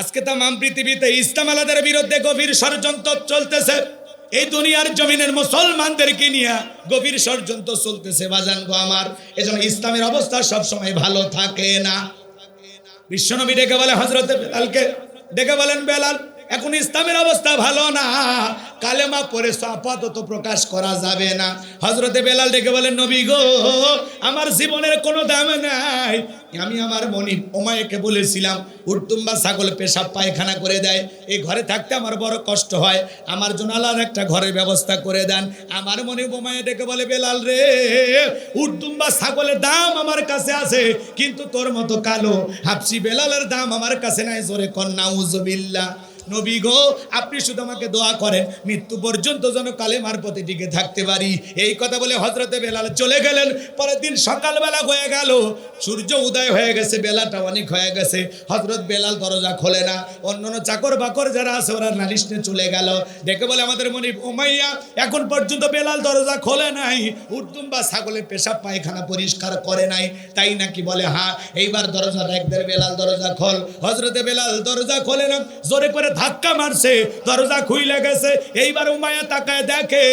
আজকে তামাম পৃথিবীতে ইসলাম আলাদের বিরুদ্ধে গভীর ষড়যন্ত্র চলতেছে। এই দুনিয়ার জমিনের মুসলমানদেরকে নিয়ে গভীর ষড়যন্ত্র চলতেছে বাজান গো আমার। এজন্য ইসলামের অবস্থা সবসময় ভালো থাকে না। বিশ্বনবী ডেকে বলে হযরতে বেলালকে, ডেকে বলেন বেলাল এখন ইসলামের অবস্থা ভালো না, কালেমা পড়ে আপাতত প্রকাশ করা যাবে না। হযরতে বেলাল ডেকে বলেন নবী গো আমার জীবনের কোনো দাম নাই, আমি আমার মনিব উমাইয়াকে বলেছিলাম উর্তুম্বা ছাগল পেশাব পায়খানা করে দেয়, এই ঘরে থাকতে আমার বড় কষ্ট হয়, আমার জন্য আলাদা একটা ঘরের ব্যবস্থা করে দেন। আমার মনিব উমাইয়া ডেকে বলে বেলাল রে উর্তুম্বা ছাগলের দাম আমার কাছে আছে, কিন্তু তোর মতো কালো হাবশি বেলালের দাম আমার কাছে নাই। জোরে কর নাউজুবিল্লাহ। নবী গো আপনি শুধু আমাকে দোয়া করেন মৃত্যু পর্যন্ত যেন কালেমার পথে টিকে থাকতে পারি। এই কথা বলে হযরতে বেলাল চলে গেলেন। পরের দিন সকালবেলা হয়ে গেল, সূর্য উদয় হয়ে গেছে, বেলাটা অনেক হয়ে গেছে। হযরত বেলাল দরজা খোলে না। অন্যান্য চাকর বাকর যারা আছে ওরা নালিশ নিয়ে চলে গেল। ডেকে বলে আমাদের মনিব উমাইয়া এখন পর্যন্ত বেলাল দরজা খোলে নাই, উর্তুম্বা ছাগলের পেশাব পায়খানা পরিষ্কার করে নাই, তাই নাকি? বলে হ্যাঁ। এইবার দরজা দেখদের বেলাল দরজা খোল। হযরতে বেলাল দরজা খোলে না, জোরে করে ধাক্কা মারছে, দরজা খুইলে গেছে। এইবার উমাইয়া তাকায় দেখে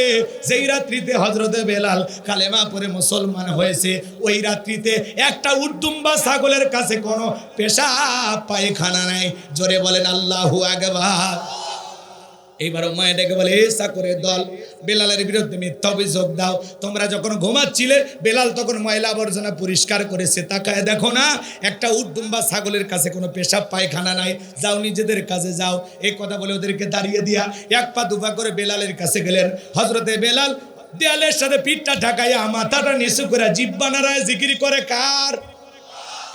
যেই রাত্রিতে হযরতে বেলাল কালেমা পড়ে মুসলমান হয়েছে, ওই রাত্রিতে একটা উর্তুম্বা ছাগলের কাছে কোনো পেশাব পায়খানা নাই। জোরে বলেন আল্লাহু আকবার। এইবার উমাইয়া ডেকে বলে এ চাকরের দল, বেলালের বিরুদ্ধে মিথ্যা অভিযোগ দাও। তোমরা যখন ঘুমাচ্ছিলে বেলাল তখন ময়লা আবর্জনা পরিষ্কার করেছে, তাকায় দেখো না একটা উর্তুম্বা ছাগলের কাছে কোনো পেশাব পায়খানা নাই, যাও নিজেদের কাজে যাও। এই কথা বলে ওদেরকে দাঁড়িয়ে দিয়া এক পা দুপা করে বেলালের কাছে গেলেন। হযরতে বেলাল দেয়ালের সাথে পিঠটা ঢাকাইয়া মাথাটা নিচু করে জিহ্বা নাড়ায় জিকির করে কার?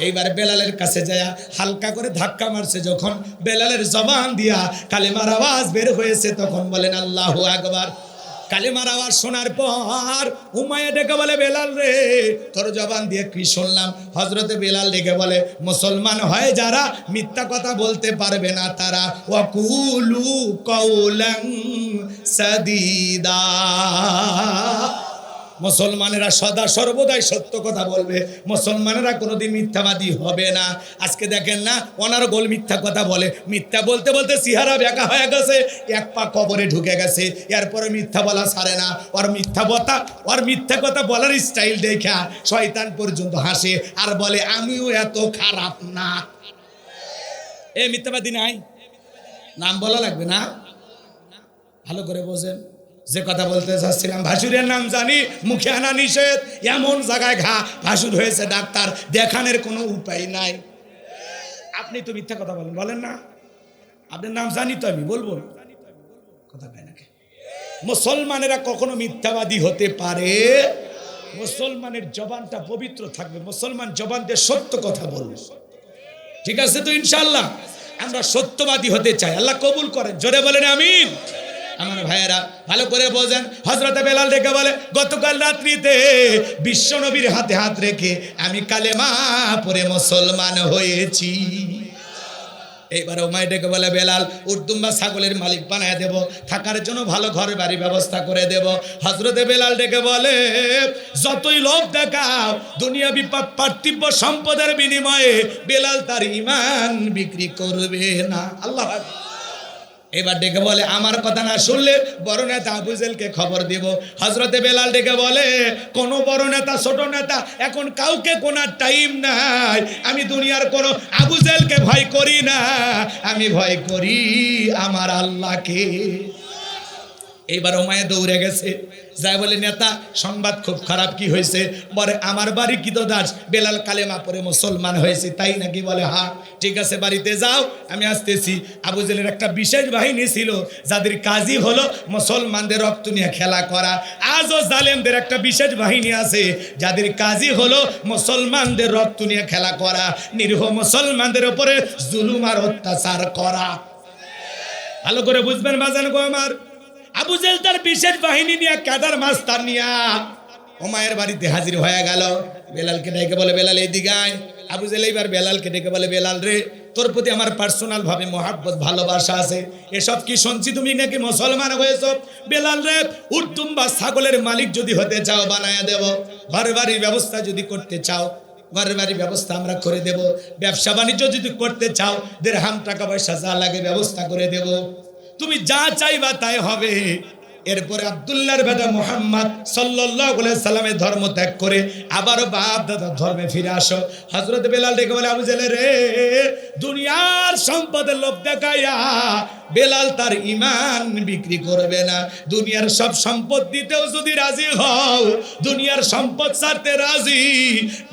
এইবার বেলালের কাছে যায় হালকা করে ধাক্কা মারছে, যখন বেলালের জবান দিয়া কালেমার আওয়াজ বের হয়েছে তখন বলেন আল্লাহু আকবার। কালেমার আওয়াজ শোনার পর উমাইয়া ডেকে বলে বেলাল রে তোর জবান দিয়ে কি শুনলাম? হযরতে বেলাল ডেকে বলে মুসলমান হয় যারা মিথ্যা কথা বলতে পারবে না তারা ওয়াকুলু কাওলান সাদীদা। মুসলমানেরা সদা সর্বদাই সত্য কথা বলবে, মুসলমানেরা কোনোদিন মিথ্যাবাদী হবে না। আজকে দেখেন না অনারগোল মিথ্যা কথা বলে, মিথ্যা বলতে বলতে চেহারা বেঁকা হয়ে গেছে, এক পা কবরে ঢুকে গেছে, এরপরে মিথ্যা বলা ছাড়ে না। ওর মিথ্যা কথা বলার স্টাইল দেখা শয়তান পর্যন্ত হাসে আর বলে আমিও এত খারাপ না। এ মিথ্যাবাদী নাই, নাম বলা লাগবে না, ভালো করে বোঝেন। যে কথা বলতে চাচ্ছিলাম, ভাসুরের নাম জানি, মুখে আনা নিষেধ, এমন জায়গায় ঘা ভাসুর হয়েছে ডাক্তার দেখানোর কোনো উপায় নাই। আপনি তো মিথ্যা কথা বলেন, বলেন না? আপনার নাম জানি তো, আমি বলবো কথা পাই নাকি? মুসলমানেরা কখনো মিথ্যাবাদী হতে পারে? মুসলমানের জবানটা পবিত্র থাকবে, মুসলমান জবান দিয়ে সত্য কথা বলবে, ঠিক আছে তো? ইনশাআল্লাহ আমরা সত্যবাদী হতে চাই, আল্লাহ কবুল করেন, জোরে বলেন আমিন। আমার ভাইয়েরা ভালো করে বোঝেন, হযরতে বেলাল ডেকে বলে গতকাল রাত্রিতে বিশ্ব নবীর হাতে হাত রেখে আমি কালেমা পড়ে মুসলমান হয়েছি। এইবার উমাইয়া ডেকে বলে বেলাল উর্তুম্বা ছাগলের মালিক বানায় দেব, থাকার জন্য ভালো ঘর বাড়ি ব্যবস্থা করে দেব। হযরতে বেলাল ডেকে বলে যতই লোভ দেখাও দুনিয়াবি পার্থিব সম্পদের বিনিময়ে বেলাল তার ঈমান বিক্রি করবে না। আল্লাহ। এবার ডেকে বলে আমার কথা না শুনলে বড় নেতা আবু জেলকে খবর দিব। হযরতে বেলাল ডেকে বলে কোন বড় নেতা ছোট নেতা এখন কাউকে কোনো টাইম নাই, আমি দুনিয়ার কোনো আবু জেলকে ভয় করি না, আমি ভয় করি আমার আল্লাহকে। এইবার উমাইয়া দৌড়ে গেছে, যাই বলে নেতা সংবাদ খুব খারাপ। কি হয়েছে? বলে আমার বাড়ি কি তো দাস বেলাল কালেমা পড়ে মুসলমান হয়েছে, তাই নাকি? বলে হ্যাঁ। ঠিক আছে বাড়িতে যাও, আমি আসতেছি। আবু জেলের একটা বিশেষ বাহিনী ছিল যাদের কাজই হলো মুসলমানদের রক্ত নিয়ে খেলা করা। আজও জালেমদের একটা বিশেষ বাহিনী আছে যাদের কাজই হলো মুসলমানদের রক্ত নিয়ে খেলা করা, নিরীহ মুসলমানদের উপরে জুলুম আর অত্যাচার করা। ভালো করে বুঝবেন বাজান গো আমার। আবু জেল তার বিশেষ বাহিনী নিয়ে কাদার মাস্টার নিয়ে উমাইয়ার বাড়িতে হাজির হয়ে গেল। বেলালকে ডেকে বলে বেলাল এইদিকে আয়। আবু জেল এইবার বেলালকে ডেকে বলে বেলাল রে তোর প্রতি আমার পার্সোনাল ভাবে মহাব্বত ভালোবাসা আছে, এসব কি শুনছি তুমি নাকি মুসলমান হয়েছ? বেলাল রে উর্তুম্বা ছাগলের মালিক যদি হতে চাও বানায়া দেব, ঘর বাড়ির ব্যবস্থা যদি করতে চাও ঘরের বাড়ির ব্যবস্থা আমরা করে দেব, ব্যবসা বাণিজ্য যদি করতে চাও দিরহাম টাকা পয়সা যা লাগে ব্যবস্থা করে দেব, তুমি যা চাইবা তাই হবে। এরপরে আব্দুল্লাহর বেটা মুহাম্মদ সাল্লাল্লাহু আলাইহি সাল্লামের ধর্ম ত্যাগ করে আবার বাপ দাদার ধর্মে ফিরে আসো। হযরত বেলাল ডেকে বলে, আবু জেলে রে, দুনিয়ার সম্পদের লোভ দেখাইয়া বেলাল তার ঈমান বিক্রি করবে না। দুনিয়ার সব সম্পদ দিতেও যদি রাজি হও, দুনিয়ার সম্পদ ছাড়তে রাজি,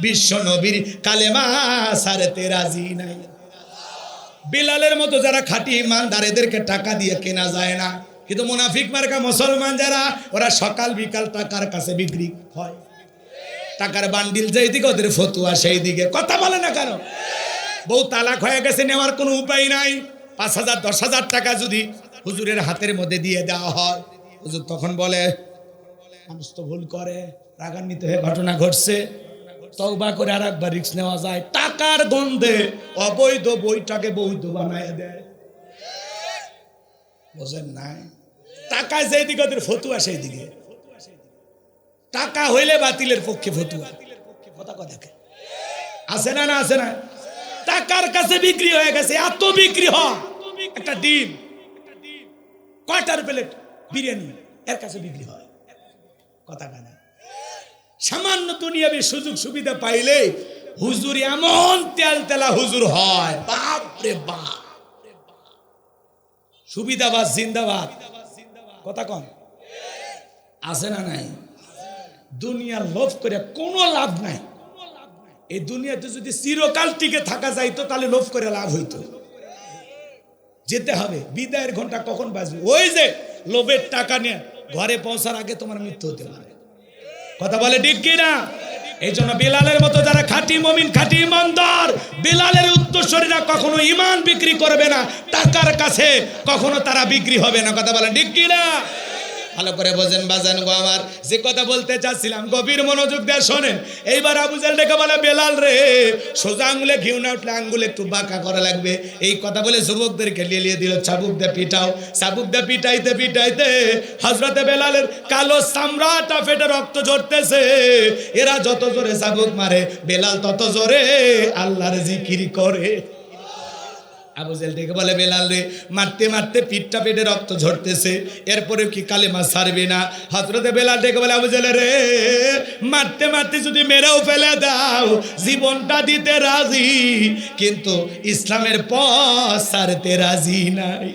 বিশ্ব নবীর কালেমা ছাড়তে রাজি নাই। বেলালের মতো যারা খাঁটি ঈমানদার, এদেরকে টাকা দিয়ে কেনা যায় না। কিন্তু মুনাফিক মার্কা মুসলমান যারা, ওরা সকাল বিকাল টাকার কাছে বিক্রি হয়। টাকার বান্ডিল যেই দিকে ওদের ফতুয়া সেই দিকে। কথা বলে না কেন? বউ তালাক হয়ে গেছে, নেওয়ার কোনো উপায় নাই। 5,000 10,000 টাকা যদি হুজুরের হাতের মধ্যে দিয়ে দেওয়া হয়, হুজুর তখন বলে মানুষ তো ভুল করে, রাগান্বিত হয়ে ঘটনা ঘটছে, তওবা করে আর একবার রিস্ক নেওয়া যায়। টাকার গন্ধে অবৈধ বইটাকে বৈধ বানায় দেয়। বোঝেন নাই? টাকা যেই দিকে ওদের ফতুয়া সেই দিকে। টাকা হইলে বাতিলের পক্ষে ফতুয়া। কথা কথাকে আছে না? না আছে না? টাকার কাছে বিক্রি হয়ে গেছে। এত বিক্রি হয়, একটা ডিম, কয়টার প্লেট বিরিয়ানি এর কাছে বিক্রি হয়। কথা কানা সামান্য দুনিয়াবি সুযোগ সুবিধা পাইলে হুজুর এমন তেল তেলা হুজুর হয়, বাপ রে বাপ। সুবিধাবাদ জিন্দাবাদ। কথা কন আছে না নাই? দুনিয়ার লোভ করে কোনো লাভ নাই। এই দুনিয়াতে যদি চিরকাল টিকে থাকা যাইতো তাহলে লোভ করে লাভ হইতো। যেতে হবে, বিদায়ের ঘন্টা কখন বাজবে? ওই যে লোভের টাকা নিয়ে ঘরে পৌঁছার আগে তোমার মৃত্যু হতে পারে। কথা বলে ঠিক কিনা? এই জন্য বেলালের মতো যারা খাঁটি মুমিন, খাঁটি ইমানদার, বেলালের উত্তরসূরিরা কখনো ঈমান বিক্রি করবে না, টাকার কাছে কখনো তারা বিক্রি হবে না। কথা বলে ঠিক কিনা? ভালো করে বোঝেন বাজান গো আমার। যে কথা বলতে চাচ্ছিলাম গভীর মনোযোগ দিয়ে শোনেন। এইবার আবু জাহেল ডেকে বলে, বেলাল রে, সোজা আঙ্গুলে ঘিউ না উঠলে আঙ্গুলে একটু বাঁকা করা লাগবে। এই কথা বলে যুবকদেরকে লিয়ে দিল, চাবুক দিয়ে পিটাও। চাবুক দিয়ে পিটাইতে পিটাইতে হযরতে বেলালের কালো চামড়াটা ফেটে রক্ত ঝরতেছে। এরা যত জোরে চাবুক মারে, বেলাল তত জোরে আল্লাহর জিকির করে। আবু জাহেল ডেকে বলে, বেলাল রে, মারতে মারতে পিঠটা পেটে রক্ত ঝরতেছে, এরপরে কি কালেমা ছাড়বি না? হযরতে বেলাল ডেকে বলে, আবু জাহেল রে, মারতে মারতে যদি মেরেও ফেলে দাও, জীবনটা দিতে রাজি, কিন্তু ইসলামের পথ ছাড়তে রাজি নাই।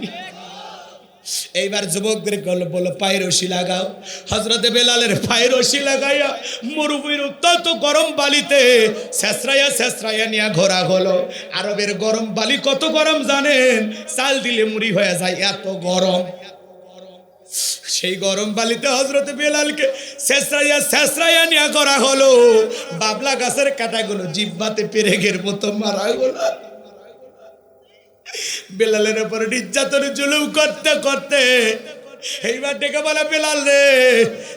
এইবার যুবকদের বলো, পায়ের রশি লাগাও। হযরতে বেলালের পায়ের রশি লাগাইয়া মরুভূমির অত্যন্ত গরম বালিতে ছেঁচড়াইয়া ছেঁচড়াইয়া নিয়ে ঘোরা হলো। আরবের গরম বালি কত গরম জানেন? চাল দিলে মুড়ি হয়ে যায়, এত গরম। সেই গরম বালিতে হযরতে বেলালকে ছেঁচড়াইয়া ছেঁচড়াইয়া নিয়ে করা হলো। বাবলা গাছের কাঁটাগুলো জিহ্বাতে পেরেকের মতো মারা হলো। বেলালের উপর নির্যাতন জুলুম করতে করতে এইবার ডেকে বলে, বেলাল রে,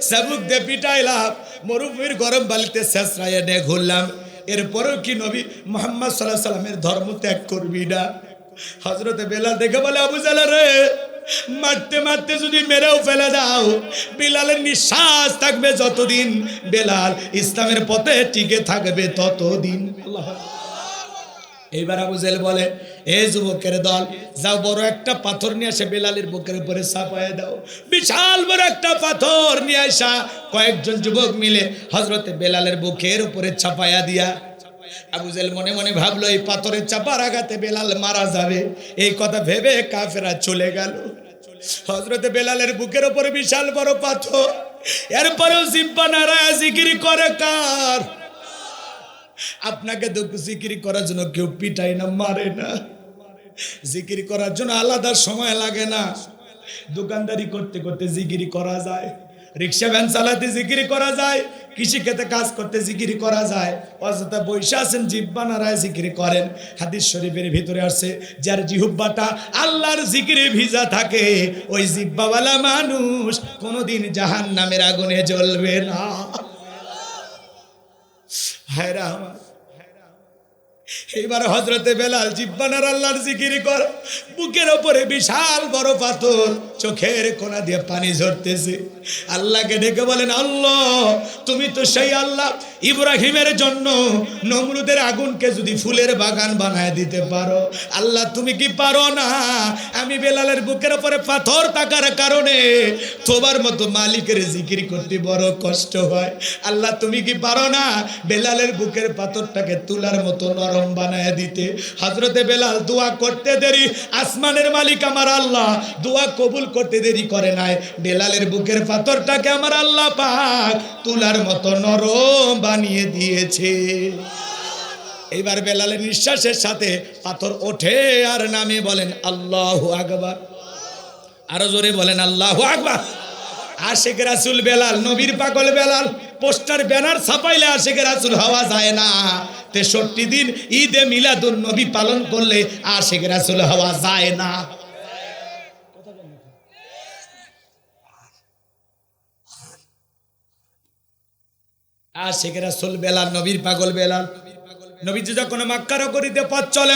চাবুক দিয়ে পিটাইলাম, মরুভূমির গরম বালিতে ছেঁচড়াইয়া নিয়ে ঘুরলাম, এরপরেও কি নবী মুহাম্মদ সাল্লাল্লাহু আলাইহি সাল্লামের ধর্ম ত্যাগ করবি না? হযরতে বেলাল ডেকে বলে, আবু জাহেল রে, মারতে মারতে যদি মেরেও ফেলে দাও, বেলালের নিঃশ্বাস থাকবে যতদিন, বেলাল ইসলামের পথে টিকে থাকবে ততদিন। আল্লাহ। এইবার আবু জাহেল বলে, এ যুবকের দল, যাও বড় একটা পাথর নিয়ে এসে বেলালের বুকের উপরে চাপায়া দাও। বিশাল বড় একটা পাথর নিয়ে আসা কয়েকজন যুবক মিলে হযরতে বেলালের বুকের উপরে চাপায়া দিয়া, আবু জাহেল মনে মনে ভাবলো, এই পাথরের চাপার আঘাতে বেলাল মারা যাবে। এই কথা ভেবে কাফেররা চলে গেল। হযরতে বেলালের বুকের উপরে বিশাল বড় পাথর, এরপরেও জিহ্বা নাড়ায়া জিকির করে কার? আপনাকে তো জিকির করার জন্য কেউ পিটাই না, মারে না। জিকির করার জন্য আলাদা সময় লাগে না। দোকানদারি করতে করতে জিকির করা যায়, রিক্সা ভ্যান চালাতে জিকির করা যায়, কৃষি ক্ষেতে কাজ করতে জিকির করা যায়। অযথা বৈশা আছেন, জিহ্বা নাড়ায় জিকির করেন। হাদিস শরীফের ভিতরে আসছে, যার জিহ্বাটা আল্লাহর জিকিরে ভিজা থাকে, ওই জিহ্বাওয়ালা মানুষ কোনোদিন জাহান্নামের আগুনে জ্বলবে না। হায়রা আমার, এইবার হযরতে বেলাল জিব্বানার আল্লাহর জিকির কর, বুকের ওপরে বিশাল বড় পাথর, চোখের কোনা দিয়ে পানি ঝরতেছে। আল্লাহকে ডেকে বলেন, আল্লাহ তুমি তো সেই আল্লাহ, ইব্রাহিমের জন্য নমরুদের আগুনকে যদি ফুলের বাগান বানায় দিতে পারো, আল্লাহ তুমি কি পারো না? আমি বেলালের বুকের ওপরে পাথর থাকার কারণে তোমার মতো মালিকের জিকির করতে বড় কষ্ট হয়, আল্লাহ তুমি কি পারো না বেলালের বুকের পাথরটাকে তুলার মতো নরম বানায় দিতে? হযরতে বেলাল দোয়া করতে দেরি, আসমানের মালিক আমার আল্লাহ দোয়া কবুল করতে দেরি করে নাই, বেলালের বুকের পাথরটাকে আমার আল্লাহ পাক তুলার মতো নরম বানিয়ে দিয়েছে। এইবার বেলালের নিঃশ্বাসের সাথে পাথর ওঠে আর নামে, বলেন আল্লাহু আকবার। আরো জোরে বলেন আল্লাহু আকবার। আশিক রাসূল বেলাল, নবীর পাগল বেলাল, পোস্টার ব্যানার ছাপাইলে আশিক রাসূল হওয়া যায় না। 63 দিন ঈদে মিলাদুন নবী পালন করলে আশিক রাসূল হওয়া যায় না। আশিক রাসূল বেলাল, নবীর পাগল বেলাল। নবীজি যখন মক্কার করিতে পথ চলে,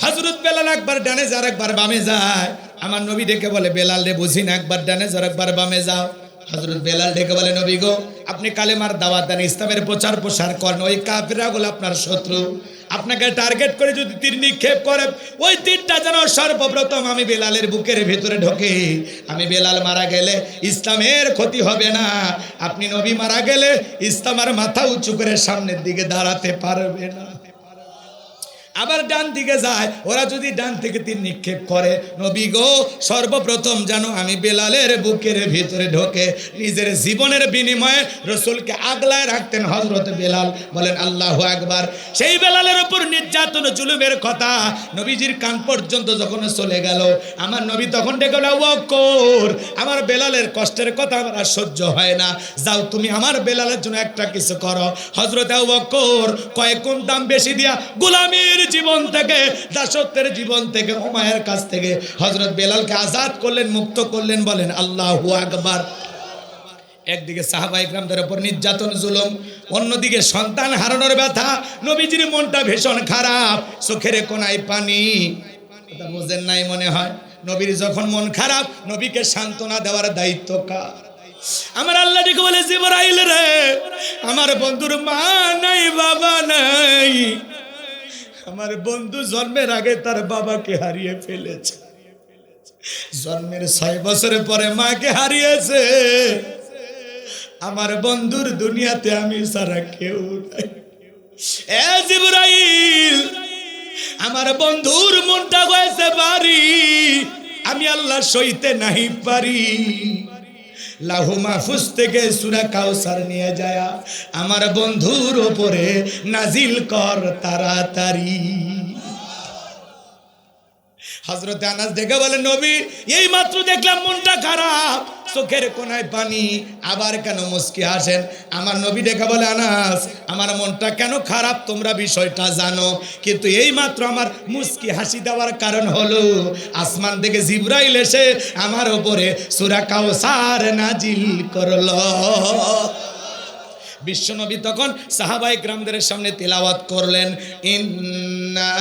হযরত বেলাল একবার ডানে যায় একবার বামে যায়। আমার নবী ডেকে বলে, বেলাল রে বুঝি না, একবার ডানে যাও একবার বামে যাও। হযরত বেলাল ডেকে বলে, নবী গো আপনি কালেমার দাওয়াত দেন, ইসলামের প্রচার প্রসার করেন, ওই কাফেররা গুলো আপনার শত্রু, আপনাকে টার্গেট করে যদি তীর নিক্ষেপ করে, ওই তীরটা যেন সর্বপ্রথম আমি বেলালের বুকের ভেতরে ঢোকে। আমি বেলাল মারা গেলে ইসলামের ক্ষতি হবে না, আপনি নবী মারা গেলে ইসলাম আর মাথা উঁচু করে সামনের দিকে দাঁড়াতে পারবে না। আবার ডান দিকে যায়, ওরা যদি ডান থেকে তীর নিক্ষেপ করে, নবী গো সর্বপ্রথম যেন আমি বেলালের বুকের ভিতরে ঢোকে। নিজের জীবনের বিনিময়ে রসুলকে আগলায় রাখতেন হযরত বেলাল, বলেন আল্লাহু আকবার। সেই বেলালের উপর নির্যাতন জুলুমের কথা নবীজির কান পর্যন্ত যখন চলে গেল, আমার নবী তখন ডেকে বলে, ওয়াক্কর আমার বেলালের কষ্টের কথা আমার আর সহ্য হয় না, যাও তুমি আমার বেলালের জন্য একটা কিছু করো। হযরত ওয়াক্কর কয়েক গুণ দাম বেশি দিয়া গোলামীর জীবন থেকে, দাসত্বের জীবন থেকে, উমায়ের কাছ থেকে হযরত বেলালকে আজাদ করলেন, মুক্ত করলেন, বলেন আল্লাহু আকবার। একদিকে সাহাবায়ে কেরামদের উপর নির্যাতন জুলুম, অন্যদিকে সন্তান হারানোর ব্যথা, নবীজির মনটা ভীষণ খারাপ, চোখের কোনায় পানি। কথা বুঝেন নাই মনে হয়। নবীর যখন মন খারাপ, নবীকে সান্ত্বনা দেওয়ার দায়িত্ব কার? আমার আল্লাহ ডেকে বলে, জিবরাইল রে আমার বন্ধুর মা নাই বাবা নাই, আমার বন্ধু জন্মের আগে তার বাবাকে হারিয়ে ফেলেছে, জন্মের 6 বছর পরে মাকে হারিয়েছে, আমার বন্ধুর দুনিয়াতে আমি ছাড়া কেউ নাই। এ জিবরাইল আমার বন্ধুর মনটা হয়েছে ভারী, আমি আল্লাহ সইতে নাহি পারি, লাহু মাহফুজ থেকে সূরা কাউসার নিয়ে যায় আমার বন্ধুর উপরে নাজিল কর তাড়াতাড়ি। হযরত আনাস দেখে বলে, নবী এই মাত্র দেখলাম মনটা খারাপ, চোখের কোনায় পানি, আবার কেন মুস্কি হাসেন? আমার নবী দেখে বলে, আনাস আমার মনটা কেন খারাপ তোমরা বিষয়টা জানো, কিন্তু এই মাত্র আমার মুস্কি হাসি দেওয়ার কারণ হলো আসমান থেকে জিবরাইল এসে আমার উপরে সূরা কাউসার নাজিল করলো। বিশ্বনবী তখন সাহাবায়ে কেরামদের সামনে তেলাওয়াত করলেন, ইন্না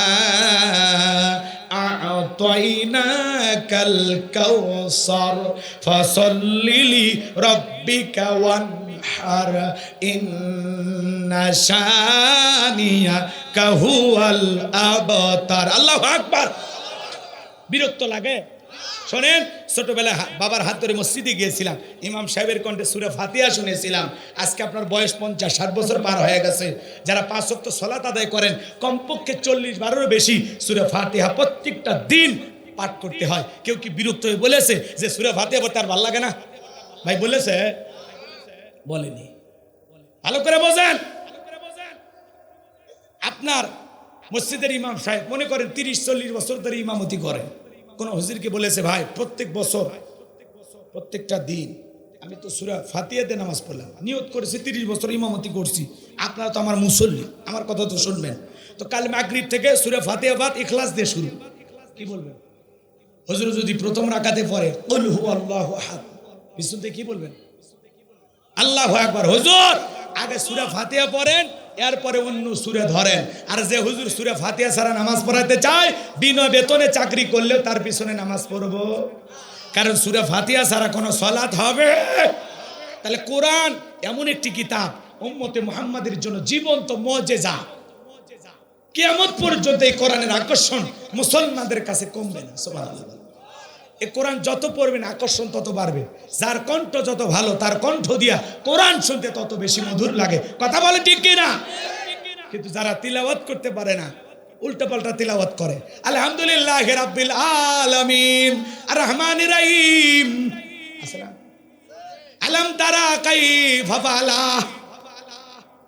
আ'তাইনাকাল কাউসার ফাসাল্লি লিরাব্বিকা ওয়ানহার ইন্না শানিয়াকা হুয়াল আবতার। আল্লাহু আকবার। বিরক্ত লাগে? শোনেন, ছোটবেলায় বাবার হাত ধরে মসজিদে গিয়েছিলাম, ইমাম সাহেবের কণ্ঠে সূরা ফাতিহা শুনেছিলাম। আজকে আপনার বয়স 50-60 বছর পার হয়ে গেছে, যারা 5 ওয়াক্ত সালাত আদায় করেন কমপক্ষে 40-12 বেশি সূরা ফাতিহা প্রত্যেকটা দিন পাঠ করতে হয়। কেউ কি বিরক্ত হয়ে বলেছে যে সূরা ফাতিহা পড়তে আর ভালো লাগে না? ভাই বলেছে? বলেনি। ভালো করে বোঝেন। আপনার মসজিদের ইমাম সাহেব মনে করেন 30-40 বছর ধরে ইমামতি করেন, কোন হুজুরকে বলেছে, ভাই প্রত্যেক বছর প্রত্যেকটা দিন আমি তো সূরা ফাতিহাতে নামাজ পড়লাম, নিয়ত করেছি 30 বছর ইমামতি করছি, আপনারা তো আমার মুসল্লি, আমার কথা তো শুনবেন, তো কাল মাগরিব থেকে সূরা ফাতিহা বাদ ইখলাস দিয়ে শুরু, কি বলবেন? হুজুর যদি প্রথম রাকাতে পড়ে কুল হুয়াল্লাহু আহাদ, বিশুদ্ধ কি বলবেন? আল্লাহু আকবার। হুজুর আগে সূরা ফাতিহা পড়েন, এরপরে অন্য সুরে ধরেন। আর যে হুজুর সুরে ফাতিহা ছাড়া নামাজ পড়াতে চায়, বিনা বেতনে চাকরি করলেও তার পিছনে নামাজ পড়বো, কারণ সুরে ফাতিহা ছাড়া কোনো সালাত হবে? তাহলে কোরআন এমন একটি কিতাব, উম্মতে মুহাম্মাদের জন্য জীবন্ত মুজিজা। কিয়ামত পর্যন্ত এই কোরআনের আকর্ষণ মুসলমানদের কাছে কমবে না। সুবহানাল্লাহ। এই কোরআন যত পড়বেন আকর্ষণ তত বাড়বে। যার কণ্ঠ যত ভালো, তার কণ্ঠ দিয়া কোরআন শুনতে তত বেশি মধুর লাগে। কথা বলে ঠিক কি না? কিন্তু যারা তিলাওয়াত করতে পারে না, উল্টাপাল্টা তিলাওয়াত করে, আলহামদুলিল্লাহি রাব্বিল আলামিন আর রহমানির রহিম, আসসালাম আলাম তারা কাইফা ফাআলা,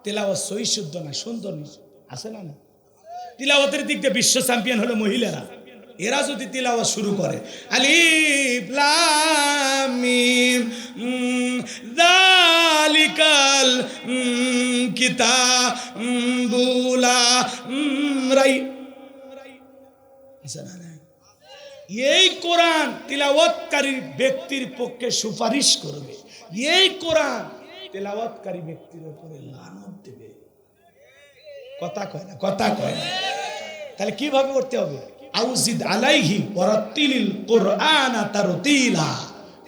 তিলাওয়াত সহি শুদ্ধ না, সুন্দর না, আছে না? তিলাওয়াতের দিক দিয়ে বিশ্ব চ্যাম্পিয়ন হলো মহিলারা। এরা যদি তিলাওয়াত শুরু করে, আলিফ লাম মিম যালিকাল কিতাবুলা রাই, এই কোরআন তিলাওয়াতকারী ব্যক্তির পক্ষে সুপারিশ করবে, এই কোরআন তিলাওয়াতকারী ব্যক্তির উপরে লানত দেবে। কথা কয় না? কথা কয় না? তাহলে কিভাবে করতে হবে? আউজিদ আলাইহি ওয়ারাতিলিল কুরআনা তারতিলা,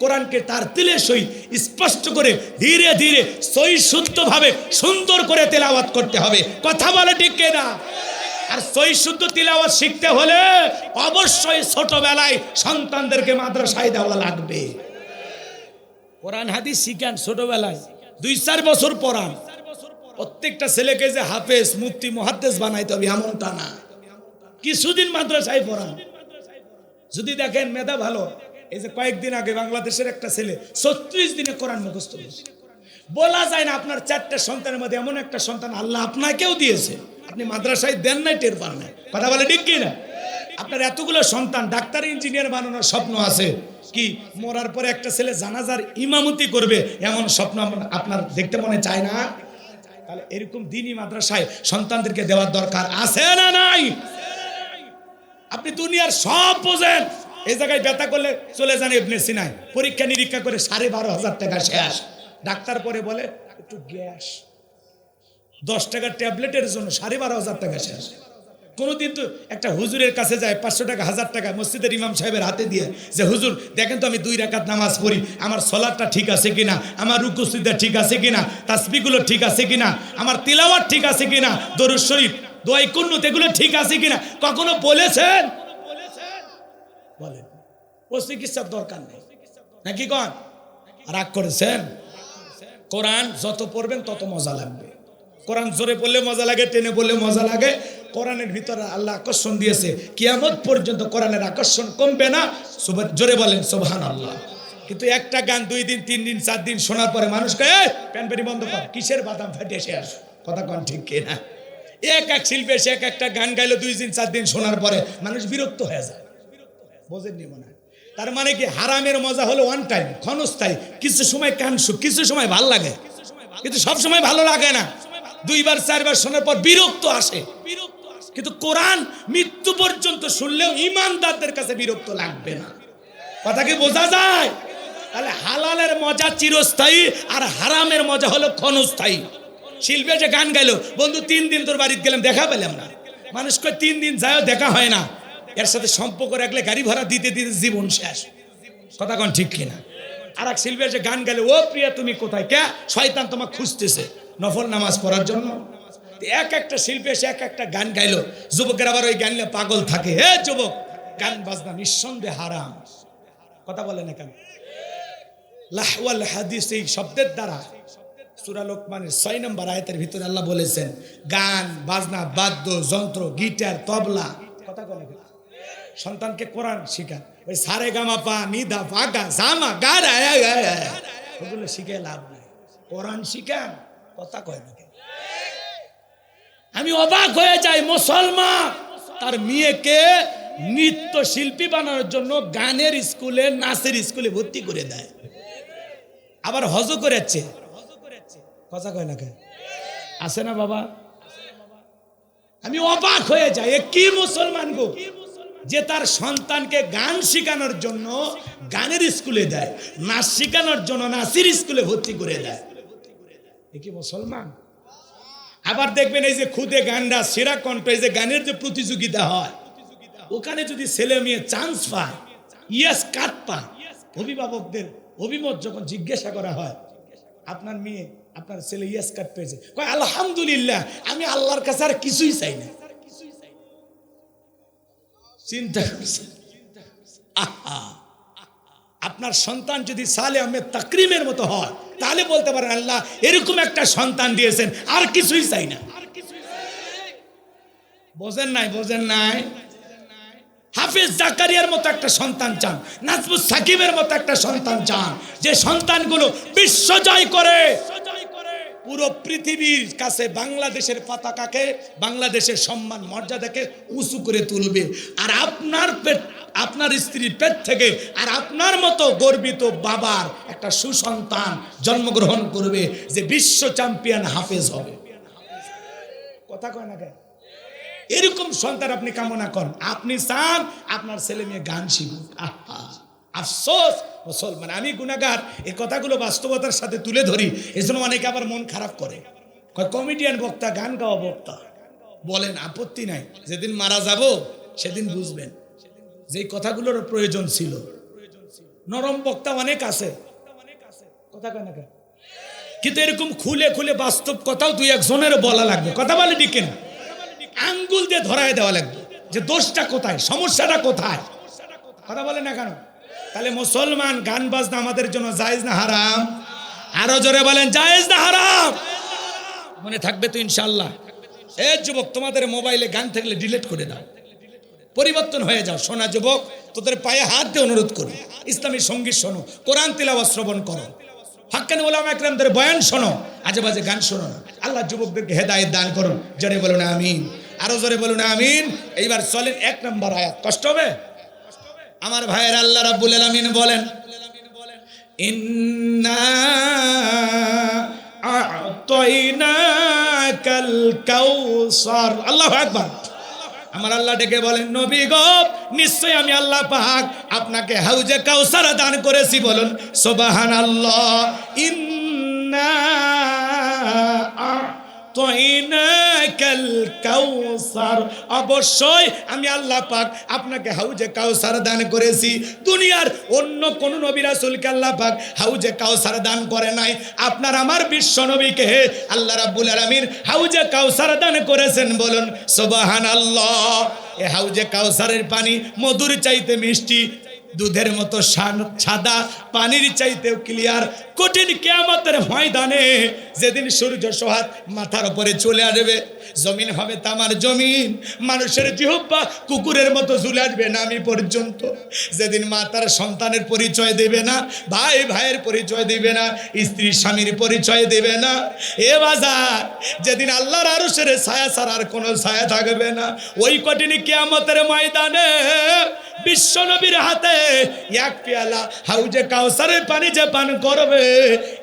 কোরআনকে তার তিলে সই স্পষ্ট করে ধীরে ধীরে সই শুদ্ধভাবে সুন্দর করে তেলাওয়াত করতে হবে। কথা বলে ঠিক না? আর সই শুদ্ধ তিলাওয়াত শিখতে হলে অবশ্যই ছোটবেলায় সন্তানদেরকে মাদ্রাসায় দেওয়া লাগবে। কোরআন হাদিস শিখান ছোটবেলায়, 2-4 বছর পড়ান। প্রত্যেকটা ছেলেকে যে হাফেজ মুফতি মুহাদ্দিস বানাইতে হবে এমনটা না, কিছুদিন মাদ্রাসায় পড়ান। যদি দেখেন মেধা ভালো, এই যে কয়েকদিন আগে বাংলাদেশের একটা ছেলে 36 দিনে কোরআন মুখস্থ করেছে। বলা যায় না আপনার 4টা সন্তানের মধ্যে এমন একটা সন্তান আল্লাহ আপনাকেও দিয়েছে, আপনি মাদ্রাসায় দেন নাই, টের পান না। কথা বলে ঠিক কি না? আপনার এতগুলো সন্তান ডাক্তার ইঞ্জিনিয়ার বানানোর স্বপ্ন আছে, কি মরার পরে একটা ছেলে জানাজার ইমামতি করবে এমন স্বপ্ন আপনার দেখতে মনে চায় না? তাহলে এরকম দিনই মাদ্রাসায় সন্তানদেরকে দেওয়ার দরকার আছে না নাই? আপনি দুনিয়ার সব বোঝেন, এই জায়গায় ব্যথা করলে চলে যান ইবনে সিনায়, পরীক্ষা নিরীক্ষা করে 12,500 টাকা শেষ। ডাক্তার পরে বলে একটু গ্যাস, 10 টাকার ট্যাবলেটের জন্য 12,500 টাকা শেষ। কোনোদিন তো একটা হুজুরের কাছে যায় 500 টাকা 1000 টাকা মসজিদের ইমাম সাহেবের হাতে দিয়ে, যে হুজুর দেখেন তো আমি 2 রাকাত নামাজ পড়ি, আমার সলাতটা ঠিক আছে কিনা, আমার রুকু সিজদা ঠিক আছে কিনা, তাসবিহগুলো ঠিক আছে কিনা, আমার তিলাওয়াত ঠিক আছে কিনা, দরুদ শরীফ দোয়া কুনুত এগুলো ঠিক আছে কিনা কখনো বলেছেন? বলেন। ও চিকিৎসার দরকার নেই নাকি? কন রাগ করেছেন? কোরআন যত পড়বেন তত মজা লাগবে। কোরআন জোরে পড়লে মজা লাগে, টেনে পড়লে মজা লাগে। কোরআনের ভিতরে আল্লাহ আকর্ষণ দিয়েছে, কিয়ামত পর্যন্ত কোরআনের আকর্ষণ কমবে না। জোরে বলেন সুবহানাল্লাহ। কিন্তু একটা গান 2 দিন 3 দিন 4 দিন শোনার পরে মানুষ কয় প্যানপেরি বন্ধ কর, কিসের বাদাম ফেটে শেষ। কথা কন ঠিক কিনা? এক শিল্পী এসে একটা গান গাইলো 2 দিন 4 দিন শোনার পরে মানুষ বিরক্ত হয়ে যায়। বোঝেননি মনে হয়? তার মানে কি হারামের মজা হলো ওয়ান টাইম, ক্ষণস্থায়ী। কিছু সময় কান সুখ, কিছু সময় ভালো লাগে, কিন্তু সব সময় ভালো লাগে না। 2বার 4বার শোনার পর বিরক্ত আসে। কিন্তু কোরআন মৃত্যু পর্যন্ত শুনলেও ইমানদারদের কাছে বিরক্ত লাগবে না। কথা কি বোঝা যায়? তাহলে হালালের মজা চিরস্থায়ী আর হারামের মজা হলো ক্ষণস্থায়ী। শিল্পী যে গান গাইলো, বন্ধু 3 দিন তোর বাড়িতে গেলাম দেখা পেলাম না, মানুষ কয় 3 দিন যায়ও দেখা হয় না। এর সাথে সম্পর্ক রাখলে গাড়ি ভাড়া দিতে দিতে জীবন শেষ। কথা কন ঠিক কিনা? আর এক শিল্পী যে গান গাইলো, ও প্রিয়া তুমি কোথায়, কে শয়তান তোমাকে খুঁজতেছে নফল নামাজ পড়ার জন্য। একটা শিল্পী এসে একটা গান গাইলো, যুবকের আবার ওই গান নিয়ে পাগল থাকে। হে যুবক, গান বাজনা নিঃসন্দেহে হারাম। কথা বলে না কেন? লাহওয়াল হাদিস এই শব্দের দ্বারা সূরা লোকমানের 6 নম্বর আয়াতের ভিতরে আল্লাহ বলেছেন গান বাজনা, বাদ্য যন্ত্র, গিটার, তবলা। কথা বলে সন্তানকে কোরআন শিখান। ওই সারে গামা পা নিদা ফাগা জামা গারা ওগুলো শিখে লাভ নাই, কোরআন শিখান। কথা কয় না? আমি অবাক হয়ে যাই, মুসলমান তার মেয়েকে নৃত্য শিল্পী বানানোর জন্য গানের স্কুলে, নাচের স্কুলে ভর্তি করে দেয়, আবার হজও করেছে। কথা কয় না? আছে না বাবা? আমি অবাক হয়ে যাই, এ কি মুসলমান গো, যে তার সন্তানকে গান শেখানোর জন্য গানের স্কুলে দেয়, নাচ শেখানোর জন্য নাচের স্কুলে ভর্তি করে দেয়। এ কি মুসলমান? আবার দেখবেন এই যে খুদে গানরা সেরা কণ্ঠ, এই যে গানের যে প্রতিযোগিতা হয়, ওখানে যদি ছেলে মেয়ে চান্স পায়, ইয়েস কাট পায়, অভিভাবকদের অভিমত যখন জিজ্ঞাসা করা হয়, আপনার মেয়ে আপনার ছেলে ইয়েস কাট পেয়েছে, কয় আলহামদুলিল্লাহ, আমি আল্লাহর কাছে আর কিছুই চাই না। চিন্তা করছেন? আহা, আপনার সন্তান যদি সালে আহমেদ তাকরিমের মতো হয়, তাহলে বলতে পারেন আল্লাহ এরকম একটা সন্তান দিয়েছেন, আর কিছুই চাই না। বোঝেন নাই? বোঝেন নাই? হাফিজ জাকারিয়ার মতো একটা সন্তান চান, নাজমুস সাকিবের মতো একটা সন্তান চান, যে সন্তানগুলো বিশ্ব জয় করে, পুরো পৃথিবীর কাছে বাংলাদেশের পতাকাকে, বাংলাদেশের সম্মান মর্যাদাকে উঁচু করে তুলবে। আর আপনার স্ত্রীর পেট থেকে আর আপনার মতো গর্বিত বাবার একটা সুসন্তান জন্মগ্রহণ করবে, যে বিশ্ব চ্যাম্পিয়ন হাফেজ হবে। কথা কয় না কেন? এরকম সন্তান আপনি কামনা করেন, আপনি চান আপনার ছেলে মেয়ে গান শিখুক। আফসোস মুসলমান, আমি গুনাহগার, এই কথাগুলো বাস্তবতার সাথে তুলে ধরি, এজন্য অনেকে আবার মন খারাপ করে, কমেডিয়ান বক্তা, গান গাওয়া বক্তা। বলেন, আপত্তি নাই, যেদিন মারা যাব সেদিন বুঝবেন যে কথাগুলোর প্রয়োজন ছিল। নরম বক্তা অনেক আছে, কথা কয় না কেন? কিন্তু এরকম খুলে খুলে বাস্তব কথাও দুই একজনের বলা লাগবে। কথা বলে ঠিক না? আঙ্গুল দিয়ে ধরায় দেওয়া লাগবে যে দোষটা কোথায়, সমস্যাটা কোথায়। কথা বলে না কেন? তাহলে মুসলমান, গান বাজনা আমাদের জন্য জায়েজ না হারাম? আরো জোরে বলেন, জায়েজ না হারাম? মনে থাকবে তো ইনশাআল্লাহ? এই যুবক, তোমাদের মোবাইলে গান থাকলে ডিলিট করে দাও, পরিবর্তন হয়ে যাও। শোনা যুবক, তোদের পায়ে হাত দিয়ে অনুরোধ করি, ইসলামী সঙ্গীত শোনো, কোরআন তিলাওয়াত শ্রবণ করো, হাক্কানি উলামা একরামদের বয়ান শোনো, আজে বাজে গান শোনো না। আল্লাহ যুবকদেরকে হেদায়েত দান করুন। জোরে বলুন আমিন, আরো জোরে বলুন আমিন। এইবার চলেন 1 নম্বর আয়াত। কষ্ট হবে আমার ভাইয়ের? আল্লাহ রাব্বুল আলামিন বলেন, ইন্না আ'তাইনাকাল কাউসার। আল্লাহু আকবার। আমার আল্লাহ ডেকে বলেন, নবী গো, নিশ্চয় আমি আল্লাহ পাক আপনাকে হাউজে কাউসার দান করেছি। বলুন সুবহানাল্লাহ। ইন্না আ'তাইনাকাল কাউসার, অবশ্যই আমি আল্লাহ পাক আপনাকে হাউজে কাউসার দান করেছি। দুনিয়ার অন্য কোন নবী রাসূলকে আল্লাহ পাক হাউজে কাউসার দান করে নাই। আপনার আমার বিশ্ব নবীকে আল্লাহ রাব্বুল আলামিন হাউজে কাউসার দান করেছেন। বলুন সুবহানাল্লাহ। এই হাউজে কাউসারের পানি মধুর চাইতে মিষ্টি, দুধের মতো সাদা, পানির চাইতেও ক্লিয়ার। কঠিন কিয়ামতের ময়দানে যেদিন সূর্য সোহাগ মাথার উপরে চলে আসবে, জমিন হবে তামার জমিন, মানুষের জিহ্বা কুকুরের মতো ঝুলে আসবে নামি পর্যন্ত। যেদিন মা তার সন্তানের পরিচয় দেবে না, ভাই ভাইয়ের পরিচয় দেবে না, স্ত্রী স্বামীর পরিচয় দেবে না। এ বাজার, যেদিন আল্লাহর আরশের ছায়া ছাড়া আর কোনো ছায়া থাকবে না, ওই কঠিন কিয়ামতের ময়দানে বিশ্ব নবীর হাতে এক পেয়ালা হাউজে কাউসারের পানি যে পান করবে,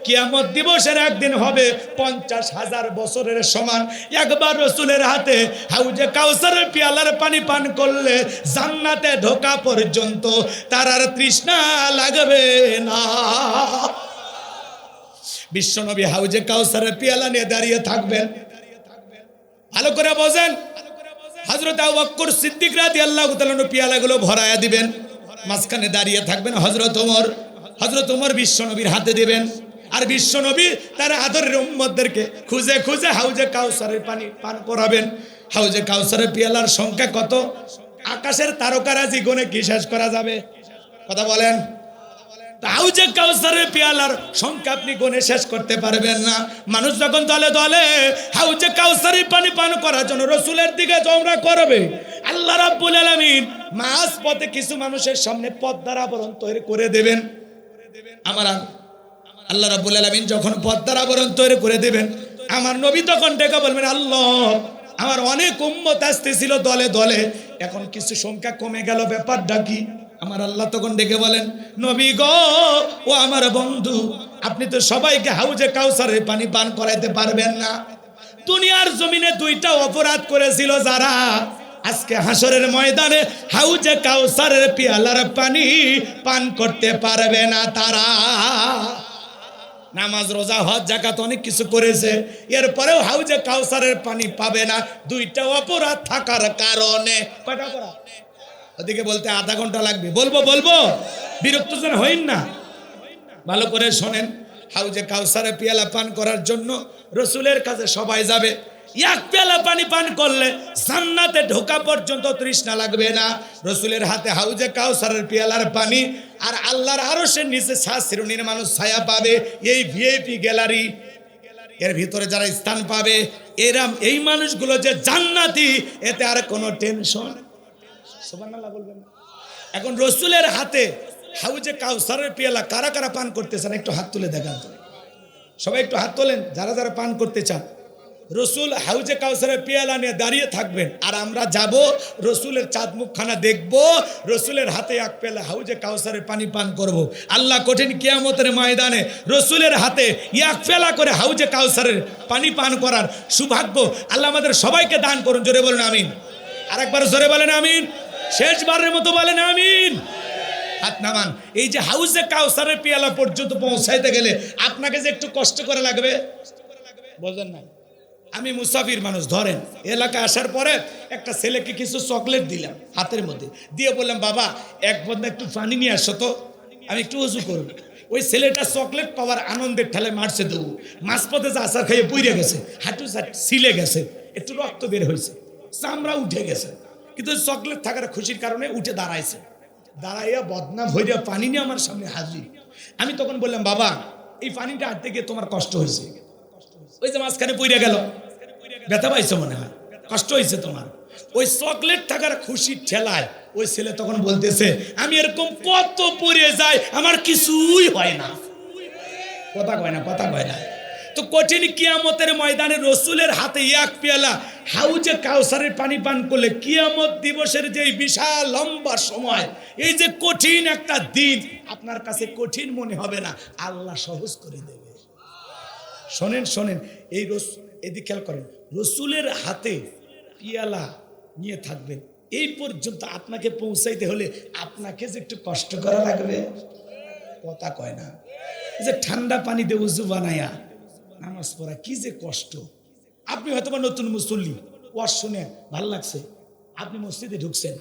কিয়ামত দিবসের একদিন হবে 50,000 বছরের সমান। একবার রাসূলের হাতে হাউজে কাউসারের পেয়ালার পানি পান করলে জান্নাতে ঢোকা পর্যন্ত তার আর তৃষ্ণা লাগবে না। বিশ্ব নবী হাউজে কাউসারের পেয়ালা নিয়ে দাঁড়িয়ে থাকবেন। ভালো করে বোঝেন, হযরত আবু বকর সিদ্দিক রাদিয়াল্লাহু তাআলা পেয়ালাগুলো ভরায়া দিবেন, মাঝখানে দাঁড়িয়ে থাকবেন হযরত ওমর। হযরত ওমর বিশ্ব নবীর হাতে দিবেন, আর বিশ্ব নবী তার আদরের উম্মতদেরকে খুঁজে খুঁজে হাউজে কাউসারের পানি পান করাবেন। হাউজে কাউসারের পেয়ালার সংখ্যা কত? আকাশের তারকারাজি গুণে কি শেষ করা যাবে? কথা বলেন। হাউজে কাউসারের পেয়ালার সংখ্যা আপনি গুণে শেষ করতে পারবেন না। মানুষ যখন দলে দলে হাউজে কাউসারের পানি পান করার জন্য রাসূলের দিকে জমরা করবে, আল্লাহ রাব্বুল আলামিন মাঝ পথে কিছু মানুষের সামনে পর্দার আবরণ তৈরি করে দেবেন। আমার আল্লাহ রাব্বুল আলামিন যখন পর্দার আবরণ তৈরি করে দেবেন, আমার নবী তখন ডেকে বলবেন, আল্লাহ, আমার অনেক উম্মত আসতেছিল দলে দলে, এখন কিছু সংখ্যা কমে গেল, ব্যাপারটা কি? আমার আল্লাহ তখন ডেকে বলেন, নবী গো, ও আমার বন্ধু, আপনি তো সবাইকে হাউজে কাউসারের পানি পান করাইতে পারবেন না। দুনিয়ার জমিনে 2টা অপরাধ করেছিল যারা, আজকে হাসরের ময়দানে হাউজে কাউসারের পেয়ালার পানি পান করতে পারবে না তারা। নামাজ রোজা হজ যাকাত অনেক কিছু করেছে, এরপরেও হাউজে কাউসারের পানি পাবে না, দুইটা অপরাধ থাকার কারণে। কয়টা অপরাধ? ওদিকে বলতে আধা ঘন্টা লাগবে, বলবো বিরক্ত যেন হইন না। ভালো করে শোনেন, হাউজে কাউসারে পেয়ালা পান করার জন্য রসুলের কাছে সবাই যাবে। এক পেয়ালা পানি পান করলে জান্নাতে ঢোকা পর্যন্ত তৃষ্ণা লাগবে না। রসুলের হাতে হাউজে কাউসারের পেয়ালার পানি, আর আল্লাহর আরশের নিচে শ্রেণীর মানুষ ছায়া পাবে। এই ভিআইপি গ্যালারি, এর ভিতরে যারা স্থান পাবে, এরা এই মানুষগুলো যে জান্নাতি, এতে আর কোনো টেনশন। সুবহানাল্লাহ বলবেন। এখন রসুলের হাতে হাউজে কাউসারের পেয়ালা কারা কারা পান করতেছেন একটু হাত তুলে দেখান তো। সবাই একটু হাত তোলেন যারা যারা পান করতে চান। রসুল হাউজে কাউসারের পেয়ালা নিয়ে দাঁড়িয়ে থাকবেন, আর আমরা যাব রসুলের চাঁদ মুখখানা দেখব, রসুলের হাতে এক পেয়ালা হাউজে কাউসারের পানি পান করব। আল্লাহ কঠিন কিয়ামতের ময়দানে রসুলের হাতে এক পেয়ালা করে হাউজে কাউসারের পানি পান করার সৌভাগ্য আল্লাহ আমাদের সবাইকে দান করুন। জোরে বলেন আমিন। আরেকবার জোরে বলেন আমিন। শেষবারের মতো বলেন আমিন। হাত নামান। এই যে হাউজে কাউসারের পেয়ালা পর্যন্ত পৌঁছাইতে গেলে আপনাকে যে একটু কষ্ট করে লাগবে, বুঝলেন না? আমি মুসাফির মানুষ, ধরেন এলাকায় আসার পরে একটা ছেলেকে কিছু চকলেট দিলাম হাতের মধ্যে, দিয়ে বললাম বাবা এক বন্ধা একটু পানি নিয়ে আসো তো, আমি একটু উজু করবো। ওই ছেলেটা চকলেট পাওয়ার আনন্দের ঠেলে মারছে দেবো, মাঝপথে যে আচার খাইয়ে পুড়ে গেছে, হাঁটু ছিলে গেছে, একটু রক্ত বের হয়েছে, চামড়া উঠে গেছে, কিন্তু চকলেট থাকার খুশির কারণে উঠে দাঁড়াইছে। দাঁড়াইয়া বদনাম হইয়া পানি নিয়ে আমার সামনে হাজির। আমি তখন বললাম বাবা এই পানিটা হাঁটতে গিয়ে তোমার কষ্ট হয়েছে, ওই যে মাঝখানে পড়ে গেল, ব্যথা পাইছো মনে হয়, কষ্ট হয়েছে তোমার। ওই চকলেট থাকার খুশির ঠেলায় ওই ছেলে তখন বলতেছে আমি এরকম কত পড়ে যাই, আমার কিছুই হয় না। কথা কয় না। তো কঠিন কিয়ামতের ময়দানে রসুলের হাতে এক পেয়ালা হাউজে কাউসারের পানি পান করলে কিয়ামত দিবসের যে বিশাল লম্বা সময়, এই যে কঠিন একটা দিন আপনার কাছে কঠিন মনে হবে না, আল্লাহ সহজ করে দেবে। শোনেন এই এদিকে খেয়াল করেন, রসুলের হাতে পিয়ালা নিয়ে থাকবেন, এই পর্যন্ত আপনাকে পৌঁছাইতে হলে আপনাকে যে একটু কষ্ট করা লাগবে। কথা কয় না। যে ঠান্ডা পানি দিয়ে উজু বানায়া নামাজ পড়া কি যে কষ্ট। আপনি হয়তো বা নতুন মুসল্লি, ওয়াজ শুনে ভাল লাগছে, আপনি মসজিদে ঢুকছেন,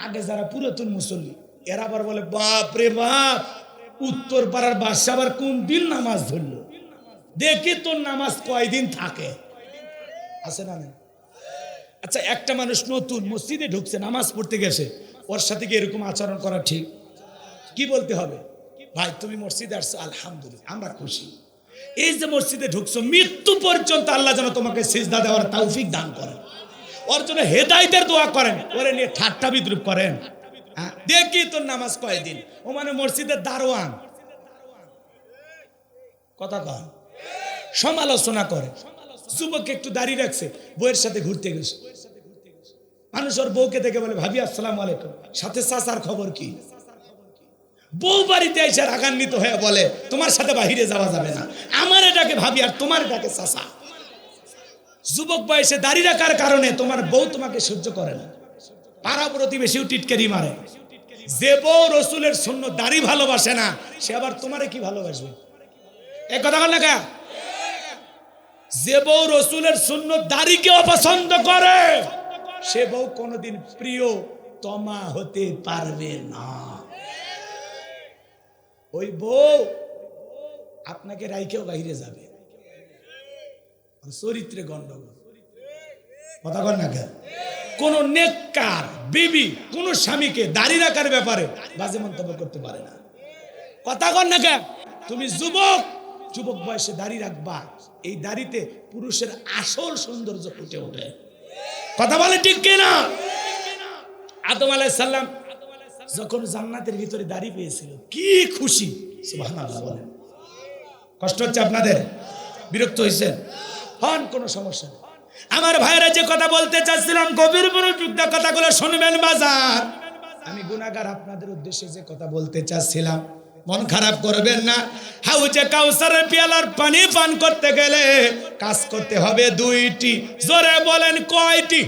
আগে যারা পুরাতন মুসল্লি এরা আবার বলে বাপ রে বাপ, উত্তর পাড়ার বাদশা আবার কোন দিন নামাজ ধরলো, দেখি তোর নামাজ কয়দিন থাকে, আছে না? আচ্ছা একটা মানুষ নতুন মসজিদে ঢুকছে, নামাজ পড়তে গেছে, ওর সাথে কি এরকম আচরণ করা ঠিক? কি বলতে হবে? ভাই তুমি মসজিদে আসছো, আলহামদুলিল্লাহ আমরা খুশি। এই যে মসজিদে ঢুকছো, মৃত্যু পর্যন্ত আল্লাহ যেন তোমাকে সিজদা দেওয়ার তৌফিক দান করেন, ওর জন্য হেদায়েতের দোয়া করেন, ওরে নিয়ে ঠাট্টা বিদ্রুপ করেন। দেখি তোর নামাজ কয়দিন, ও মানে মসজিদের দারোয়ান, কথা কয়, সমালোচনা করে। যুবক একটু দাঁড়িয়ে রাখছে, বউয়ের সাথে ঘুরতে গেছে, মানুষ ওর বউকে দেখে বলে ভাবি আসসালামু আলাইকুম, সাথে চাচার খবর কি? বউ বাড়িতে এসে রাগান্বিত হয়ে বলে তোমার সাথে বাহিরে যাওয়া যাবে না, আমার এটাকে ভাবি আর তোমার এটাকে চাচা। যুবক বয়সে দাঁড়িয়ে রাখার কারণে তোমার বউ তোমাকে সহ্য করে না, পাড়া প্রতিবেশীও টিটকারি মারে। যে বউ রসুলের সুন্নাত দাড়ি ভালোবাসে না, সে আবার তোমারে কি ভালোবাসবে? এই কথা বল না কে? যে বউ রসুলের সুন্নাত দাড়িকে অপছন্দ করে, সে বউ কোনোদিন প্রিয় তমা হতে পারবে না। ওই বউ আপনাকে রাইকেও বাইরে যাবে, চরিত্রে গন্ডগোল। কথা বল না কে? কোন নেককার বিবি কোন স্বামীকে দাড়ি রাখার ব্যাপারে বাজে মন্তব্য করতে পারে না। কথা কর না কে? তুমি যুবক বয়সে দাড়ি রাখবা, এই দাড়িতে পুরুষের আসল সৌন্দর্য ফুটে ওঠে। কথা বলে ঠিক কিনা? আদম আলাইহিস সালাম যখন জান্নাতের ভিতরে দাড়ি পেয়েছিল কি খুশি, সুবহানাল্লাহ বলেন। কষ্ট হচ্ছে আপনাদের? বিরক্ত হয়েছেন? হন, কোনো সমস্যা নেই। আমার ভাইরা যে কথা বলতে চাচ্ছিলাম, গভীর মনোযোগ দিয়ে কথাগুলো শুনবেন বাজার। আমি গুনাহগার আপনাদের উদ্দেশ্যে যে কথা বলতে চাচ্ছিলাম, মন খারাপ করবেন না। হাউজে কাউসারের পেয়ালার পানি পান করতে গেলে কাজ করতে হবে দুইটি। জোরে বলেন কয়টি?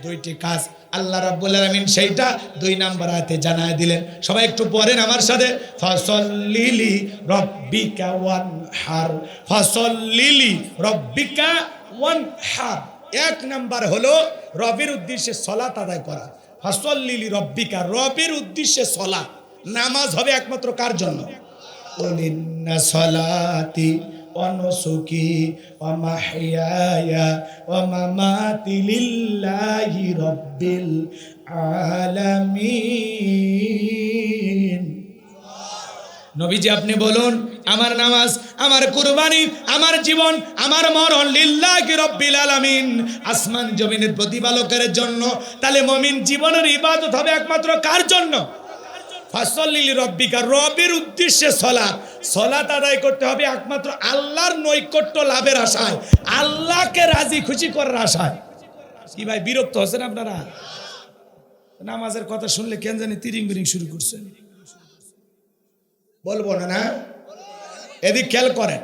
দুইটি কাজ। আল্লাহ রাব্বুল আলামিন সেইটা 2 নম্বর আয়াতে জানায় দিলেন। সবাই একটু পড়েন আমার সাথে, ফাসাল্লিলি রাব্বিকা ওয়ানহার, ফাসাল্লিলি রাব্বিকা ওয়ানহার। 1 নাম্বার হলো রবের উদ্দেশ্যে সালাত আদায় করা। ফাসাল্লিলি রাব্বিকা, রবের উদ্দেশ্যে সালাত, নামাজ হবে একমাত্র কার জন্য? ইন্না সালাতি ওয়া নুসুকি ওয়া মাহইয়ায়া ওয়া মামাতি লিল্লাহি রাব্বিল আলামিন। নবীজি আপনি বলুন, আমার নামাজ, আমার কুরবানি, আমার জীবন, আমার মরণ লিল্লাহি রাব্বিল আলামিন, আসমান জমিনের প্রতিপালকের জন্য। তাহলে মুমিন জীবনের ইবাদত হবে একমাত্র কার জন্য? ফাসাল্লিলি রাব্বিকা, রবের উদ্দেশ্যে সালাত। সালাত আদায় করতে হবে একমাত্র আল্লাহর নৈকট্য লাভের আশায়, আল্লাহকে রাজি খুশি করার আশায়। কি ভাই বিরক্ত হচ্ছেন আপনারা? নামাজের কথা শুনলে কেন জানি তিরিং বিরিং শুরু করছেন। বলবো না না? এদিক খেয়াল করেন,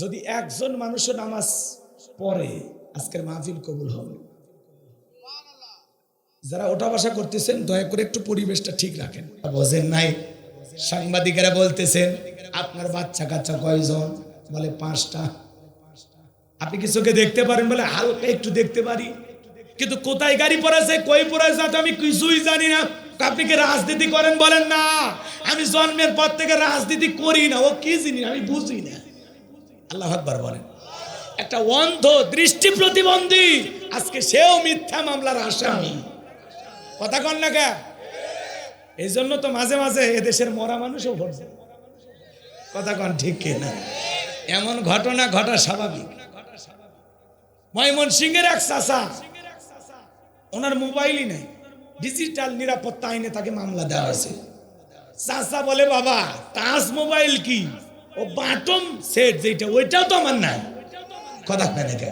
যদি একজন মানুষও নামাজ পড়ে আজকের মাহফিল কবুল হবে। যারা ওঠা বসা করতেছেন দয়া করে একটু পরিবেশটা ঠিক রাখেন। বোঝেন নাই? সাংবাদিকেরা বলতেছেন আপনার বাচ্চা কাচ্চা কয়জন? বলে 5টা। আপনি কি চোখে দেখতে পারেন? বলে হালকা একটু দেখতে পারি, কিন্তু কোথায় গাড়ি পড়েছে, কই পড়েছে আমি কিছুই জানি না। আপনি কি রাজনীতি করেন? বলেন না, আমি জন্মের পর থেকে রাজনীতি করি না। ও কি জিনিস আমি বুঝি না। আল্লাহু আকবার বলেন। একটা অন্ধ দৃষ্টি প্রতিবন্ধী আজকে সেও মিথ্যা মামলার আসামি। কথা কন না কে? এই জন্য তো মাঝে মাঝে এদেশের মরা মানুষও ভোট দেয়। কথা কন ঠিক কিনা? এমন ঘটনা ঘটা স্বাভাবিক। ময়মনসিংহের এক চাচা, ওনার মোবাইলই নেই, ডিজিটাল নিরাপত্তা আইনে তাকে মামলা দেওয়া হয়েছে। চাচা বলে বাবা টাচ মোবাইল কি, ও বাটন সেট যেটা ওইটাও তো আমার নাই। কথা কয় না কে?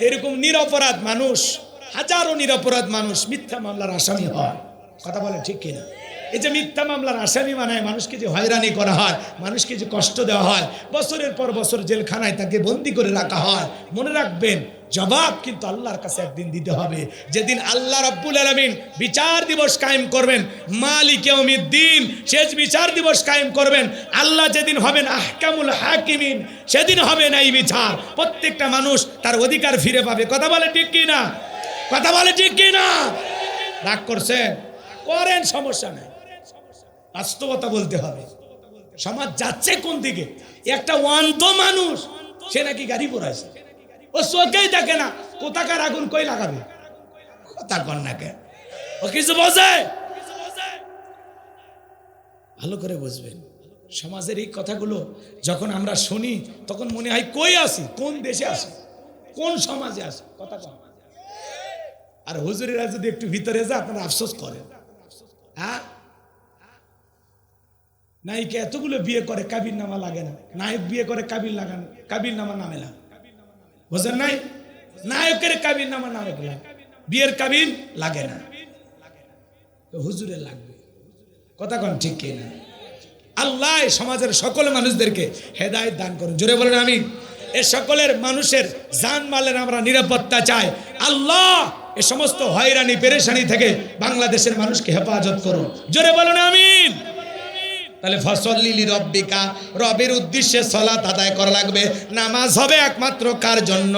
এরকম নিরপরাধ মানুষ, হাজারো নিরপরাধ মানুষ মিথ্যা মামলার আসামি হয়। কথা বলে ঠিক কিনা? এই যে মিথ্যা মামলার আসামি বানায়, মানুষকে যে হয়রানি করা হয়, মানুষকে যে কষ্ট দেওয়া হয়, বছরের পর বছর জেলখানায় তাকে বন্দি করে রাখা হয়, মনে রাখবেন জবাব কিন্তু আল্লাহর কাছে একদিন দিতে হবে। যেদিন আল্লাহ রাব্বুল আলামিন বিচার দিবস কায়েম করবেন, মালিক ইয়াউমিদ্দিন, শেষ বিচার দিবস কায়েম করবেন, আল্লাহ যেদিন হবেন আহকামুল হাকিমিন, সেদিন হবে না এই বিচার। প্রত্যেকটা মানুষ তার অধিকার ফিরে পাবে। কথা বলে ঠিক কি না? কথা বলে ঠিক কি না? রাগ করছেন? করেন, সমস্যা নাই। বাস্তবতা বলতে হবে। সমাজ যাচ্ছে কোন দিকে? একটা অন্ধ মানুষ, সে নাকি গাড়ি পোড়াইছে, ও চোখেই দেখে না কোথাকার আগুন কই লাগাবে। কথা কন না কে? ও কিছু বোঝে? ভালো করে বুঝবেন। সমাজের এই কথাগুলো যখন আমরা শুনি তখন মনে হয় কই আসি, কোন দেশে আসি, কোন সমাজে আসি। কথা কন। আর হুজুরেরা যদি একটু ভিতরে যায় আপনারা আফসোস করেন। হ্যাঁ, নায়িকা এতগুলো বিয়ে করে কাবির নামা লাগে না, নায়ক বিয়ে করে কাবির লাগান, কাবির নামা নামে না। বুঝেন নাই? নায়কের কাবির নামা নামে লাগে, বিয়ের কাবির লাগে না, হুজুরের লাগবে। কথা কন ঠিক কি না? আল্লাহ সমাজের সকল মানুষদেরকে হেদায়েত দান করুন। জোরে বলেন আমিন। এ সকলের মানুষের জানমালের আমরা নিরাপত্তা চাই। আল্লাহ এ সমস্ত হয়রানি পেরেশানি থেকে বাংলাদেশের মানুষকে হেফাজত করুন। জোরে বলুন আমিন। তাহলে ফাসাল্লিলি রাব্বিকা, রবের উদ্দেশ্যে সালাত আদায় করা লাগবে। নামাজ হবে একমাত্র কার জন্য?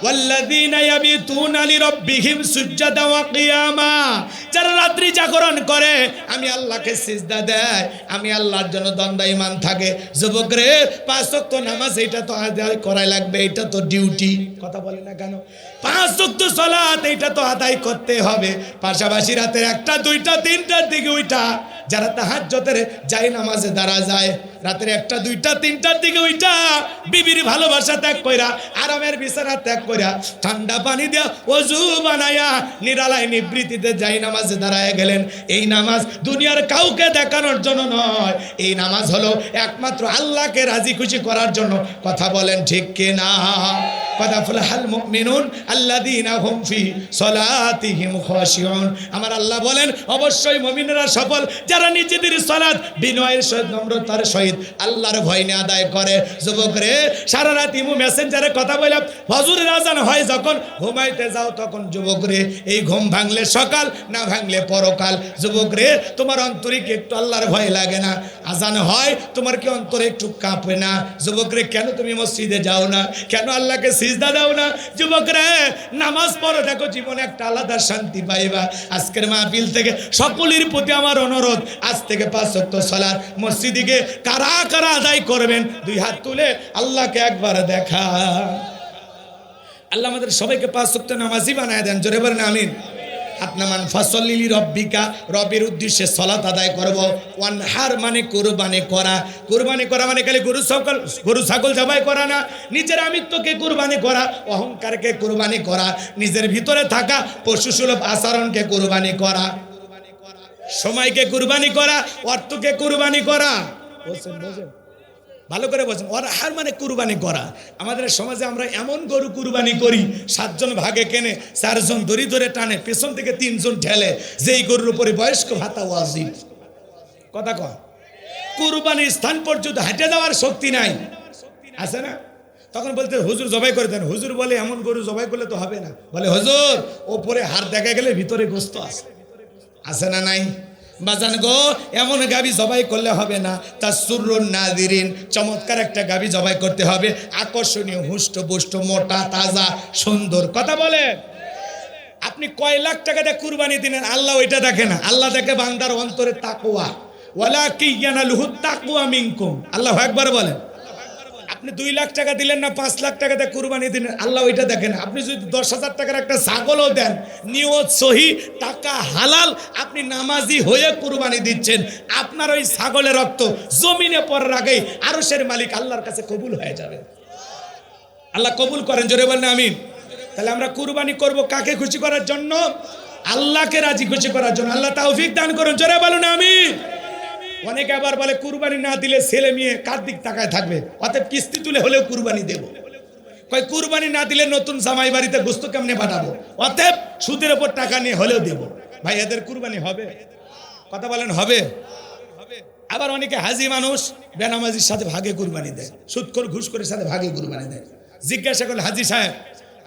ওয়াল্লাযীনা ইয়াবিতুনা লিরাব্বিহিম সুজদান ওয়া কিয়ামা, যারা রাত্রি জাগরণ করে, আমি আল্লাহকে সিজদা দেয়, আমি আল্লাহর জন্য দণ্ডায়মান থাকে। যুবক রে, 5 ওয়াক্ত নামাজ এটা তো আদায় করাই লাগবে, এটা তো ডিউটি। কথা বলে না কেন? 5 ওয়াক্ত সালাত এটা তো আদায় করতে হবে। পাশাপাশি রাতের 1টা 2টা 3টার দিকে ওইটা, যারা তাহাজ্জুদের যায় নামাজে দাঁড়া যায়, রাতের 1টা 2টা 3টার দিকে ওইটা বিবির ভালোবাসা ত্যাগ কইরা, আরামের বিছানা ত্যাগ কইরা, ঠান্ডা পানি দিয়া ওযু বানায়া নিরালায় নিবৃত্তিতে যায় নামাজে দাঁড়ায় গেলেন। এই নামাজ দুনিয়ার কাউকে দেখানোর জন্য নয়, এই নামাজ হলো একমাত্র আল্লাহকে রাজি খুশি করার জন্য। কথা বলেন ঠিক কিনা? قد أفلح المؤمنون الذين هم في صلاتهم خاشعون। আমার আল্লাহ বলেন অবশ্যই মুমিনরা সফল যারা নিজেদের সালাত বিনয়ের সহিত নম্রতার সহিত আল্লাহর ভয় নিয়ে আদায় করে। যুবক রে, সারা রাত ইমো মেসেঞ্জারে কথা বললাম, ফজরের আজান হয় যখন ঘুমাইতে যাও তখন যুবক রে, এই ঘুম ভাঙলে সকাল, না ভাঙলে পরকাল। যুবক রে, তোমার অন্তরে কি একটু আল্লাহর ভয় লাগে না? আজান হয়, তোমার কি অন্তরে একটু কাঁপে না? যুবক রে, কেন তুমি মসজিদে যাও না? কেন আল্লাহকে সিজদা দাও না? যুবক রে, নামাজ পড়ো, দেখো জীবনে একটা আলাদা শান্তি পাইবা। আজকের মাহফিল থেকে সকলের প্রতি আমার অনুরোধ, আজ থেকে 5 ওয়াক্ত সালাত মসজিদে কারা কারা আদায় করবেন, 2 হাত তুলে আল্লাহকে একবার দেখা। আল্লাহ আমাদের সবাইকে 5 ওয়াক্ত নামাজি বানায় দেন, জোরে বলেন আমিন। আপনামান ফাসল্লি রব্বিকা, রবের উদ্দেশ্যে সালাত আদায় করব। ওয়ানহার মানে কুরবানি করা। কুরবানি করা মানে খালি গরু ছাগল জবাই করা না, নিজের আমিত্বকে কুরবানি করা, অহংকারকে কুরবানি করা, নিজের ভিতরে থাকা পশুসুলভ আচরণকে কুরবানি করা, সময়কে কুরবানি করা, অর্থকে কুরবানি করা। বলছেন ভালো করে বলছেন, ওয়ানহার মানে কুরবানি করা। আমাদের সমাজে আমরা এমন গরু কুরবানি করি, 7 জন ভাগে কেনে, 4 জন দড়ি ধরে টানে, পেছন থেকে 3 জন ঠেলে, যেই গরুর উপরে বয়স্ক ভাতা ওয়াজিব। কথা কয়, কুরবানির স্থান পর্যন্ত হেঁটে যাওয়ার শক্তি নাই, আছে না? তখন বলতে হুজুর জবাই করে দেন। হুজুর বলে এমন গরু জবাই করলে তো হবে না। বলে হুজুর, ওপরে হাড় দেখা গেলে ভিতরে গোস্ত আছে, আছে না নাই? বাজান গো, এমন গাবি জবাই করলে হবে না। তাসুরুন নাযিরিন, চমৎকার একটা গাবি জবাই করতে হবে, আকর্ষণীয়, হুষ্ট পুষ্ট, মোটা, তাজা, সুন্দর। কথা বলে, আপনি কয় লাখ টাকা দিয়ে কুরবানি দিলেন, আল্লাহ ওইটা দেখে না। আল্লাহ দেখে বান্দার অন্তরে তাকওয়া। ওয়ালাকিন ইয়ানালুহুত তাকওয়া মিনকুম। আল্লাহু আকবার বলেন। আপনি 2 লাখ টাকা দিলেন না 5 লাখ টাকা দিয়ে কুরবানি দিলেন, আল্লাহ ওইটা দেখেন। আপনি যদি 10,000 টাকার একটা ছাগলও দেন, নিয়ত সহি, টাকা হালাল, আপনি নামাজি হয়ে কুরবানি দিচ্ছেন, আপনার ওই ছাগলের রক্ত জমিনে পড়ার আগেই আরশের মালিক আল্লাহর কাছে কবুল হয়ে যাবে। আল্লাহ কবুল করেন, জোরে বলেন আমিন। তাহলে আমরা কুরবানি করব কাকে খুশি করার জন্য? আল্লাহকে রাজি খুশি করার জন্য। আল্লাহ তৌফিক দান করুন, জোরে বলুন আমিন। অনেকে আবার বলে কুরবানি না দিলে ছেলে মেয়ে কার দিক তাকায় থাকবে, অতএব কিস্তি তুলে হলেও কুরবানি দেব। কয় কুরবানি না দিলে নতুন জামাই বাড়িতে গোস্ত কেমনে পাঠাবো, অতএব সুদের উপর টাকা নিয়ে হলেও দেব। ভাই, এদের কুরবানি হবে? কথা বলেন, হবে? আবার অনেকে হাজি মানুষ বেনামাজির সাথে ভাগে কুরবানি দেয়, সুদখোর ঘুষখোরের সাথে ভাগে কুরবানি দেয়। জিজ্ঞাসা করলে, হাজি সাহেব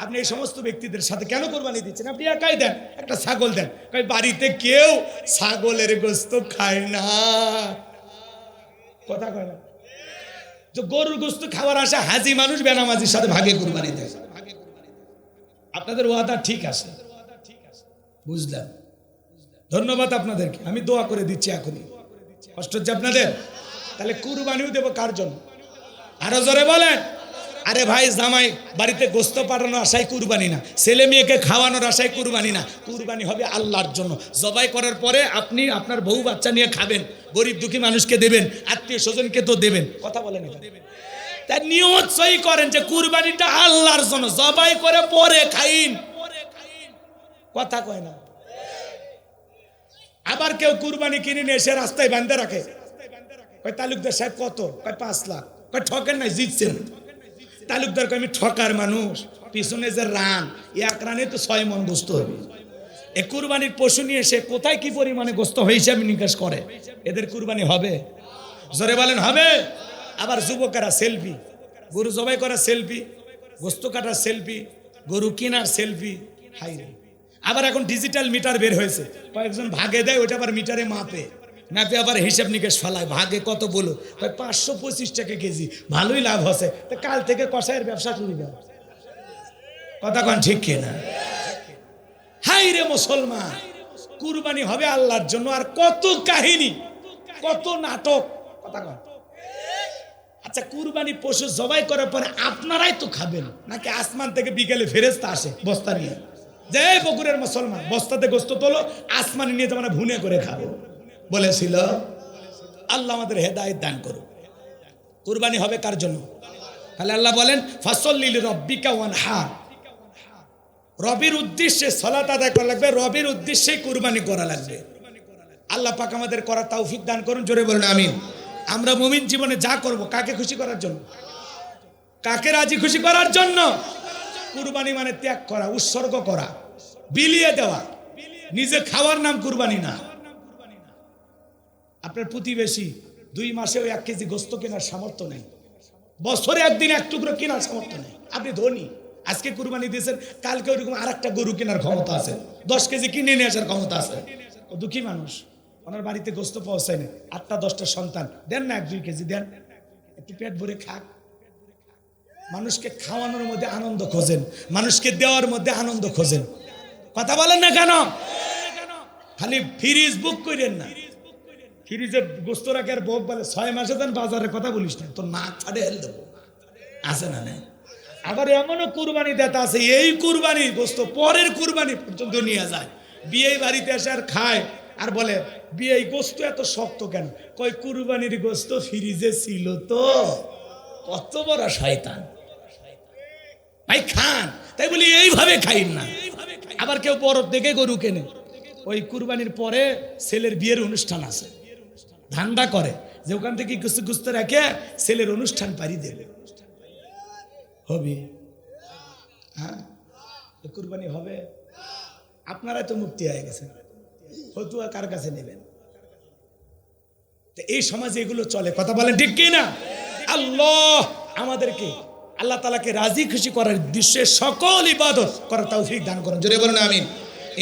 আপনি এই সমস্ত ব্যক্তিদের সাথে কেন কুরবানি দিচ্ছেন? আপনি একাই দেন, একটা ছাগল দেন। কয় বাড়িতে কেউ ছাগলের গোস্ত খায় না। কথা কয় না, যে গরুর গোস্ত খাওয়ার আশা হাজি মানুষ বেনামাজির সাথে ভাগে কুরবানি দেয়। আপনাদের ওয়াদা ঠিক আছে, বুঝলাম, ধন্যবাদ আপনাদেরকে, আমি দোয়া করে দিচ্ছি এখনই। কষ্ট হচ্ছে আপনাদের? তাহলে কুরবানিও দেবো কার জন্য? আরো জোরে বলেন। আরে ভাই, জামাই বাড়িতে গোস্ত পাঠানোর আশায় কুরবানি না, ছেলে মেয়েকে খাওয়ানোর আশায় কুরবানি না, কুরবানি হবে আল্লাহর জন্য। জবাই করার পরে আপনি আপনার বউ বাচ্চা নিয়ে খাবেন, গরিব দুঃখী মানুষকে দেবেন, আত্মীয় স্বজনকে তো দেবেন। কথা বলেন, তার নিয়ত সই করেন যে কুরবানিটা আল্লাহর জন্য, জবাই করে পরে খাইন। কথা কয় না। আবার কেউ কুরবানি কিনে নিয়ে এসে রাস্তায় বাঁধে রাখে, কয় তালুকদার সাহেব কত? কয় 5 লাখ। কয় ঠকেন নাই, জিতছেন। তালুকদার কয় আমি ঠকার মানুষ, পিছনে যে রান, 1 রানে তো 6 মণ গোস্ত হবে। এ কুরবানির পশু নিয়ে এসে কোথায় কি পরিমাণে গোস্ত হয় হিসাব নিকাশ করে। এদের কুরবানি হবে? জোরে বলেন, হবে? আবার যুবকেরা সেলফি, গরু জবাই করা সেলফি, গোস্ত কাটার সেলফি, গরু কেনার সেলফি। হাই রে, আবার এখন ডিজিটাল মিটার বের হয়েছে, কয়েকজন ভাগে দেয়, ওটা আবার মিটারে মাপে, নাপে আবার হিসাব নিকেশ ফেলায়। ভাগে কত বলো? 525 টাকা কেজি। ভালোই লাভ হচ্ছে, তা কাল থেকে কষায়ের ব্যবসা শুরু করে। কথা কন ঠিক কিনা? হাই রে মুসলমান, কুরবানি হবে আল্লাহর জন্য। আর কত কাহিনী, কত নাটক। কথা কন। আচ্ছা, কুরবানি পশু জবাই করার পরে আপনারাই তো খাবেন, নাকি আসমান থেকে বিকেলে ফেরেশতা আসে বস্তা নিয়ে, যে বগুড়ের মুসলমান বস্তাতে গোস্ত তোলো, আসমানে নিয়ে তোমরা ভুনে করে খাবো বলেছিল? আল্লাহ আমাদের হেদায়েত দান করুন। কুরবানি হবে কার জন্য? তাহলে আল্লাহ বলেন ফাসল্লি লিরাব্বিকা ওয়ানহার, রবের উদ্দেশ্যে সালাত আদায় করা লাগবে, রবের উদ্দেশ্যে কুরবানি করা লাগবে। আল্লাহ পাক আমাদের করার তৌফিক দান করুন, জোরে বলুন আমিন। আমরা মুমিন জীবনে যা করব, কাকে খুশি করার জন্য? কাকে রাজি খুশি করার জন্য? কুরবানি মানে ত্যাগ করা, উৎসর্গ করা, বিলিয়ে দেওয়া। নিজে খাওয়ার নাম কুরবানি না। আপনার প্রতিবেশী 2 মাসেও 1 কেজি গোস্ত কেনার সামর্থ্য নেই, বছরে একদিন 1 টুকরো কেনার সামর্থ্য নেই। আপনি ধনী, আজকে কুরবানি দিয়েছেন, কালকে ওইরকম আরেকটা গরু কেনার ক্ষমতা আছে, 10 কেজি কিনে নিয়ে আসার ক্ষমতা আছে। ও দুঃখী মানুষ, ওনার বাড়িতে গোস্ত পৌঁছায় না, 8টা-10টা সন্তান, দেন না 1-2 কেজি দেন, একটু পেট ভরে খাক। মানুষকে খাওয়ানোর মধ্যে আনন্দ খোঁজেন, মানুষকে দেওয়ার মধ্যে আনন্দ খোঁজেন, কথা বলেন না কেন? খালি ফ্রিজ বুক করেন না, ফ্রিজে গোস্ত রাখে আর বক বলে 6 মাসে দেন, বাজারের কথা বলিস না, তো না ছাড়ে হেল দেবো, আছে না? না, আবার এমনও কুরবানি দেতা আছে, এই কুরবানি গোস্ত পরের কুরবানি পর্যন্ত নিয়ে যায়, বিয়ে বাড়িতে এসে আর খায়, আর বলে বিয়ে গোস্ত এত শক্ত কেন? কয় কুরবানির গোস্ত ফ্রিজে ছিল তো। কত বড় শয়তান ভাই, খান, তাই বলি এইভাবে খাইন না। আবার কেউ বরফ দেখে গরু কেনে, ওই কুরবানির পরে ছেলের বিয়ের অনুষ্ঠান আছে, ধান্দা করে যে ওখান থেকে কিছু গুস্ত রেখে ছেলের অনুষ্ঠান পারি দেবে, হবে? হ্যাঁ, কুরবানি হবে। আপনারা তো মুক্তি হয়ে গেছেন, ফতুয়া কার কাছে নেবেন? এই সমাজে এগুলো চলে, কথা বলেন ঠিক কি না? আল্লাহ আমাদেরকে, আল্লাহ তাআলাকে রাজি খুশি করার উদ্দেশ্যে সকল ইবাদত করার তৌফিক দান করুন, জোরে বলুন আমিন।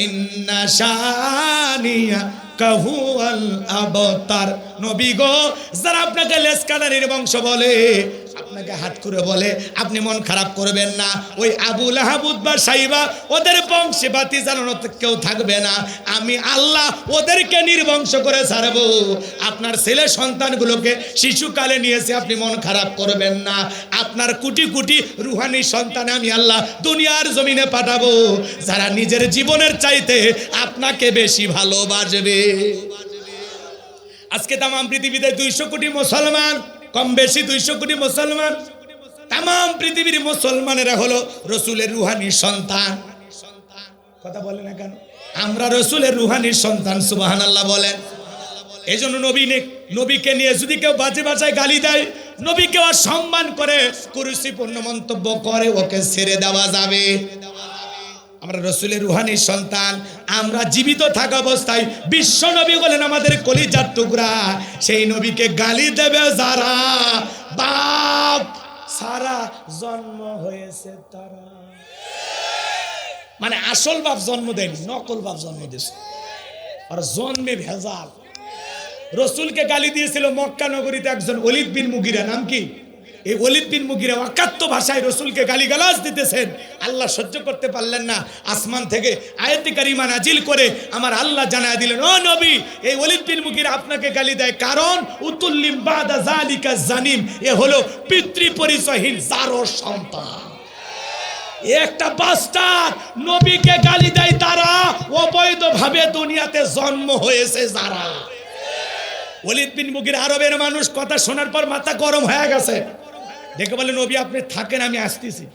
ইন্না শানিয়া কাহুয়াল আবতার। নবী গো, যারা আপনাকে লেসকানারির বংশ বলে, আপনাকে হাত করে বলে, আপনি মন খারাপ করবেন না। ওই আবু লাহাব, উতবা, সাইবা, ওদের বংশে বাতি জ্বালানো কেউ থাকবে না। আমি আল্লাহ ওদেরকে নির্বংশ করে ছাড়বো। আপনার ছেলে সন্তানগুলোকে শিশুকালে নিয়েছে, আপনি মন খারাপ করবেন না। আপনার কোটি কোটি রুহানি সন্তান আমি আল্লাহ দুনিয়ার জমিনে পাঠাবো, যারা নিজের জীবনের চাইতে আপনাকে বেশি ভালোবাসবে। আজকে তাম পৃথিবীতে 200 কোটি মুসলমান, কম বেশি 200 কোটি মুসলমান, তাম পৃথিবীর মুসলমানেরা হলো রসুলের রুহানি সন্তান। কথা বলে না কেন? আমরা রসুলের রুহানি সন্তান, সুবহানাল্লাহ বলেন। এই জন্য নবীকে নিয়ে যদি কেউ বাজে ভাষায় গালি দেয়, নবীকে অসম্মান করে, কুরুচিপূর্ণ মন্তব্য করে, ওকে ছেড়ে দেওয়া যাবে। আমরা রসুলের রুহানি সন্তান, আমরা জীবিত থাকা অবস্থায় বিশ্ব নবী বলেন আমাদের কলিজার টুকরা, সেই নবীকে গালি দেবে যারা, বাপ সারা জন্ম হয়েছে তারা, মানে আসল বাপ জন্ম দেয়নি, নকল বাপ জন্ম দিয়েছে, আর জন্মে ভেজাল। রসুলকে গালি দিয়েছিল মক্কা নগরীতে একজন ওলীদ বিন মুগিরা, নাম কি? এই ওলীদ বিন মুগিরা অকাত্য ভাষায় রসুলকে গালিগালাজ দিতেছেন। আল্লাহ সহ্য করতে পারলেন না, আসমান থেকে আয়াতে কারিমা নাজিল করে আমার আল্লাহ জানায় দিলেন, ও নবী, এই ওলীদ বিন মুগিরা আপনাকে গালি দেয় কারণ উতুল্লিম বাদা জালিকা জানিম, এ হলো পিতৃ পরিচয়হীন জারোর সন্তান। একটা বাস্টার নবীকে গালি দেয় তারা, অবৈধভাবে দুনিয়াতে জন্ম হয়েছে যারা। ওলীদ বিন মুগিরা আরবের মানুষ, কথা শোনার পর মাথা গরম হয়ে গেছে, দেখে বলে নবী আপনি থাকেন, আমি আসতেছি।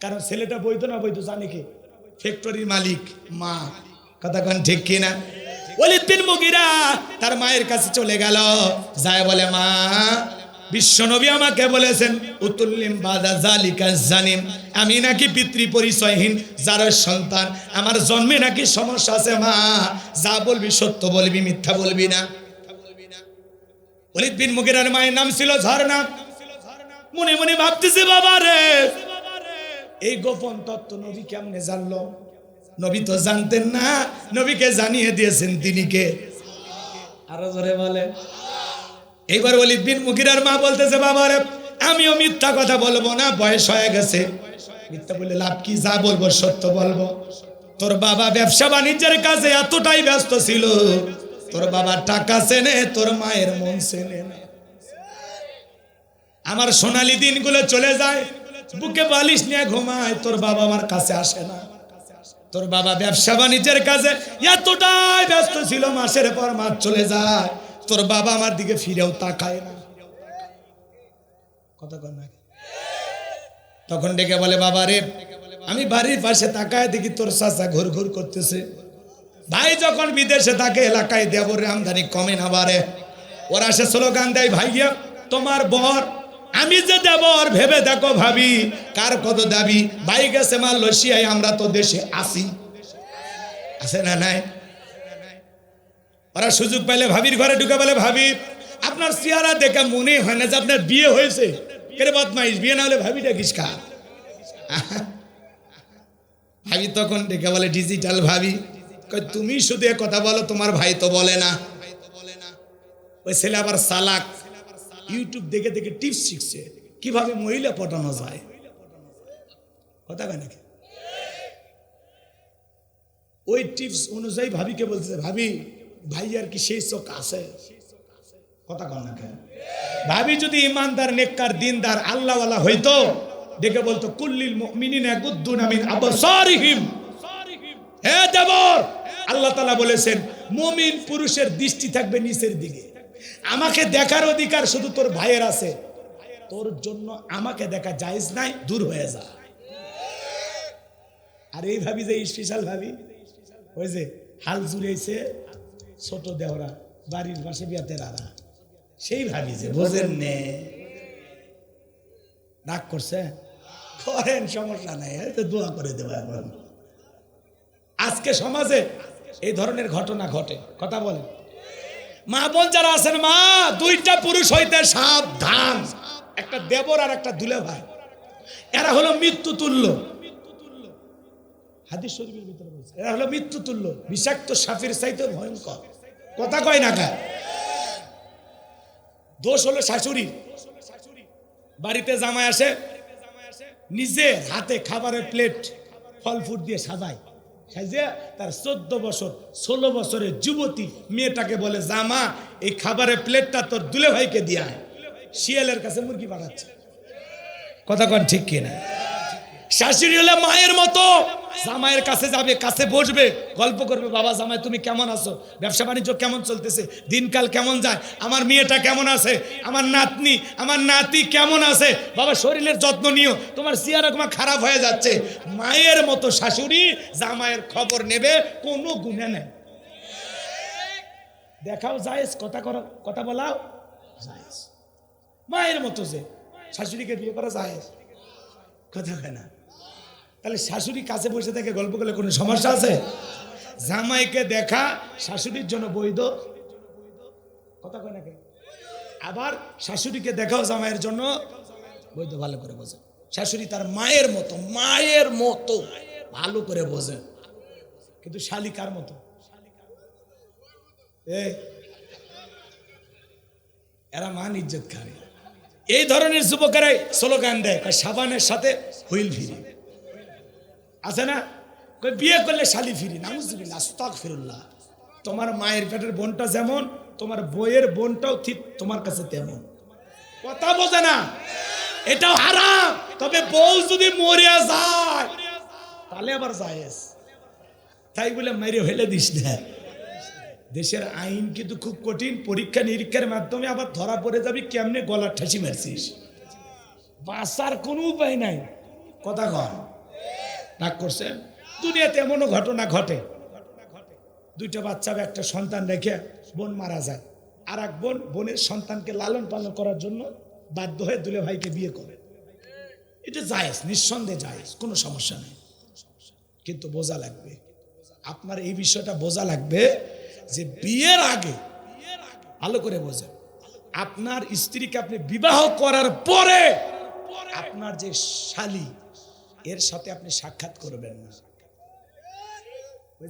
কারণ ছেলেটা বৈধ না বৈধ জানে কি? ফ্যাক্টরির মালিক মা, কথা কোন ঠিক কিনা? ওলীদ বিন মুগিরা তার মায়ের কাছে চলে গেল, যায় বলে মা, বিশ্বনবী আমাকে বলেছেন উতুল্লিম বাদা জালিকা জানিম, আমি নাকি পিতৃ পরিচয়হীন যার সন্তান, আমার জন্মে নাকি সমস্যা আছে, মা যা বলবি সত্য বলবি, মিথ্যা বলবি না। ওলীদ বিন মুগিরার মায়ের নাম ছিল ঝর্ণা। মনে মনে ভাবতেছে, বাবা রে, এই গোপন তত্ত্ব নবী কেমনে জানলো? নবী তো জানতেন না, নবীকে জানিয়ে দিয়েছেন তিনি কে? আরো জোরে বলে। এইবার ওলীদ বিন মুগিরার মা বলতেছে, বাবা রে, আমিও মিথ্যা কথা বলবো না, বয়স হয়ে গেছে, মিথ্যা বলে লাভ কি? যা বলবো সত্য বলবো। তোর বাবা ব্যবসা বাণিজ্যের কাজে এতটাই ব্যস্ত ছিল, তোর বাবা টাকা চেনে, তোর মায়ের মন চেনে না। আমার সোনালী দিনগুলো চলে যায়, বুকে বালিশ নিয়ে ঘুমায়, তোর বাবা আমার কাছে আসে না। তোর বাবা ব্যবসা বাণিজ্যের কাজে এতটাই ব্যস্ত ছিল, মাসের পর মাস চলে যায়, তোর বাবা আমার দিকে ফিরেও তাকায় না। কথা কন না? তখন ডেকে বলে, বাবা রে, আমি বাড়ির পাশে তাকায় দেখি তোর চাচা ঘুর ঘুর করতেছে। ভাই যখন বিদেশে থাকে, এলাকায় দেবরের আমদানি কমে না বাড়ে, ওরা সে স্লোগান দেয়, ভাইয়া তোমার বর, আমি যে দেবর ভেবে দেখো ভাবি, কার কত দাবি, ভাই গেছে মালয়েশিয়ায়, আমরা তো দেশে আসি, আছে না নাই? ওরা সুযোগ পাইলে ভাবির ঘরে ঢুকে বলে, ভাবি আপনার চেহারা দেখে মনে হয় না যে আপনার বিয়ে হয়েছে। কেরে বদমাইশ, বিয়ে না হলে ভাবি ডাকিস খা। ভাবি তখন ডেকে বলে, ডিজিটাল ভাবি, তুমি শুধু এ কথা বলো, তোমার ভাই তো বলে না। ওই ছেলে আবার চালাক, ইউটিউব দেখে দেখে টিপস শিখছে কিভাবে মহিলা পটানো যায়। কথা কয় নাকি? ওই টিপস অনুযায়ী ভাবিকে বলতেছে, ভাবি ভাই আর কি সেই চোখ আছে? কথা কয় না কেন? ভাবি যদি ইমানদার, নেককার, দিনদার, আল্লাহওয়ালা হইতো, ডেকে বলতো, কুল্লিল মুমিনিনা ইয়াগুদ্দুনা মিন আবসারিহিম। হে দেবর, আল্লাহ তাআলা বলেছেন মুমিন পুরুষের দৃষ্টি থাকবে নিচের দিকে। আমাকে দেখার অধিকার শুধু তোর ভাইয়ের আছে, তোর জন্য আমাকে দেখা জায়েজ নাই, দূর হয়ে যা। আর এই ভাবি যে স্পেশাল ভাবি, ওই যে হাল জুড়েছে ছোট দেওরা, বাড়ির পাশে বিয়াতে রারা, সেই ভাবি যে বোঝেন নে, রাগ করছে, করেন, সমস্যা নাই, দোয়া করে দেবো। এখন আজকে সমাজে এই ধরনের ঘটনা ঘটে। কথা বলেন, মা বোন যারা আছেন, মা, দুইটা পুরুষ হইতে সাবধান। একটা দেবর আর একটা দুলে ভাই, এরা হলো মৃত্যু তুল্য। হাদিস শরীফের ভিতরে বলছে এরা হলো মৃত্যু তুল্য, বিষাক্ত সাপের চাইতে ভয়ঙ্কর। কথা কয় না কা? দোষ হলো শাশুড়ি। বাড়িতে জামাই আসে, নিজে হাতে খাবারের প্লেট ফল ফুট দিয়ে সাজায়, সাজে তার 14 বছর 16 বছরের যুবতী মেয়েটাকে বলে, জামা এই খাবারের প্লেটটা তোর দুলে ভাইকে দিয়ে আয়। শিয়ালের কাছে মুরগি পাঠাচ্ছে। কথা কন ঠিক কিনা? শাশুড়ি হলে মায়ের মতো, জামাইয়ের কাছে যাবে, কাছে বসবে, গল্প করবে, বাবা জামাই তুমি কেমন আছো, ব্যবসা বাণিজ্য কেমন চলতেছে, দিনকাল কেমন যায়, আমার মেয়েটা কেমন আছে, আমার নাতনি আমার নাতি কেমন আছে, বাবা শরীরের যত্ন নিও, তোমার চেহারা তোমার খারাপ হয়ে যাচ্ছে। মায়ের মতো শাশুড়ি জামাইয়ের খবর নেবে, কোনো গুণে নেই। দেখাও জায়েজ, কথা করো, কথা বলাও জায়েজ। মায়ের মতো যে শাশুড়িকে বিয়ে করা জায়েজ। কথা হয় না? তাহলে শাশুড়ি কাছে বসে থেকে গল্প করলে কোনো সমস্যা আছে? জামাইকে দেখা শাশুড়ির জন্য বৈধ। কথা কয় নাকি? আবার শাশুড়িকে দেখাও জামাইয়ের জন্য বৈধ। ভালো করে বোঝে, শাশুড়ি তার মায়ের মতো, মায়ের মতো ভালো করে বোঝে। কিন্তু শালি কার মতো? এরা মান ইজ্জত খায়। এই ধরনের যুবকেরাই স্লোগান দেয়, সাবানের সাথে হুইল ফিরি। আছে না? বিয়ে করলে শালি ফিরি, নাউজুবিল্লাহ, আস্তাগফিরুল্লাহ। তোমার মায়ের পেটের বোনটা যেমন, তোমার বইয়ের বোনটাও ঠিক তোমার কাছে তেমন। কথা বোঝে না? এটাও হারাম। তবে বউ যদি মরে যায় তাহলে আবার জায়েজ। তাই বলে মেরে ফেলে দিস না। দেশের আইন কিন্তু খুব কঠিন, পরীক্ষা নিরীক্ষার মাধ্যমে আবার ধরা পড়ে যাবি কেমনে গলার ঠাসি মারছিস, বাঁচার কোনো উপায় নাই। কথা কর, রাগ করছেন? দুনিয়াতে এমনও ঘটনা ঘটে, দুইটা বাচ্চা, একটা সন্তান রেখে বোন মারা যায়, আর এক বোন বোনের সন্তানকে লালন পালন করার জন্য বাধ্য হয়ে দুলে ভাইকে বিয়ে করে। এটা জায়েজ, নিঃসন্দেহে জায়েজ, কোনো সমস্যা নেই। কিন্তু বোঝা লাগবে, আপনার এই বিষয়টা বোঝা লাগবে যে বিয়ের আগে ভালো করে বোঝেন, আপনার স্ত্রীকে আপনি বিবাহ করার পরে আপনার যে শালী, এর সাথে আপনি সাক্ষাৎ করবেন না।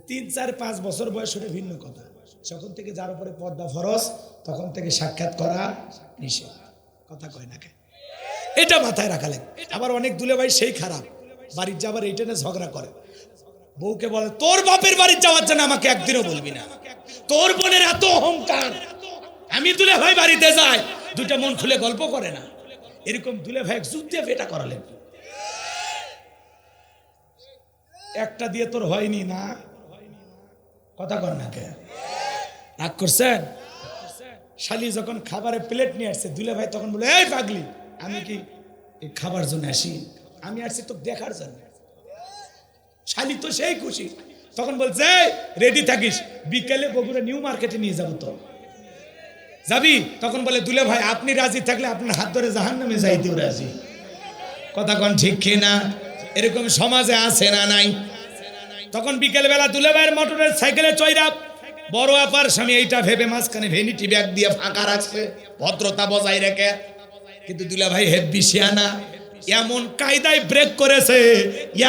3, 4, 5 বছর বয়স হলে ভিন্ন কথা। যখন থেকে যার উপরে পর্দা ফরজ, তখন থেকে সাক্ষাৎ করা নিষেধ। কথা কয় না? এটা মাথায় রাখা লাগে। আবার অনেক দুলে ভাই সেই খারাপ, বাড়ির যাবার এইটা নিয়ে ঝগড়া করে। বউকে বলে, তোর বাপের বাড়ির যাওয়ার জন্য আমাকে একদিনও বলবি না, তোর বোনের এত অহংকার, আমি দুলে ভাই বাড়িতে যাই, দুইটা মন খুলে গল্প করে না। এরকম দুলে ভাই যুদ্ধে এটা করালেন। একটা দিয়ে তোর হয়নি না, কথা কর না কে? রাগ করছেন? শালি যখন খাবারের প্লেট নিয়ে আসছে, দুলে ভাই তখন বলে, এই পাগলি, আমি কি এই খাবার জন্য আসি? আমি আসছি তো দেখার জন্য। শালি তো সেই খুশি, তখন বলছে, রেডি থাকিস, বিকেলে বগুড়া নিউ মার্কেটে নিয়ে যাবো। তো যাবি? তখন বলে, দুলে ভাই আপনি রাজি থাকলে আপনার হাত ধরে জাহান্নামে যাইতেও রাজি। কথা কন ঠিক কিনা? এরকম সমাজে আছে না নাই? তখন বিকেল বেলা দুলে ভাইয়ের মোটরের সাইকেলে চইরা বড় আপার স্বামী এইটা ভেবে মাঝখানে ভ্যানিটি ব্যাগ দিয়ে ফাঁকা রাখছে ভদ্রতা বজায় রেখে, কিন্তু দুলা ভাই হেব্বি শিয়ানা এমন কায়দায় ব্রেক করেছে,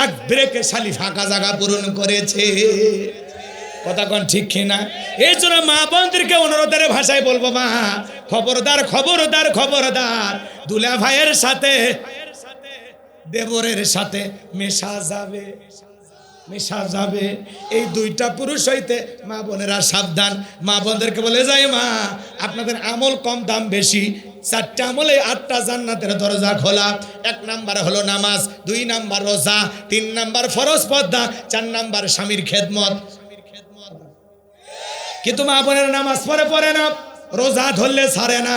এক ব্রেকে শালি ফাঁকা জায়গা পূরণ করেছে। কথা কোন ঠিক কিনা? এই জন্য মা বোনদেরকে অনুরোধের ভাষায় বলবো, মা খবরদার খবরদার খবরদার, দুলা ভাইয়ের সাথে দেবরের সাথে মেশা যাবে, মেশা যাবে। এই দুইটা পুরুষ হইতে মা বোনেরা সাবধান। মা বোনদেরকে বলে যায়, মা আপনাদের আমল কম দাম বেশি, 4টা আমলে 8টা জান্নাতের দরজা খোলা। 1 নাম্বার হলো নামাজ, 2 নাম্বার রোজা, 3 নাম্বার ফরজ পর্দা, 4 নাম্বার স্বামীর খেদমত। কিন্তু মা বোনের নামাজ পড়ে না, রোজা ধরলে ছাড়ে না,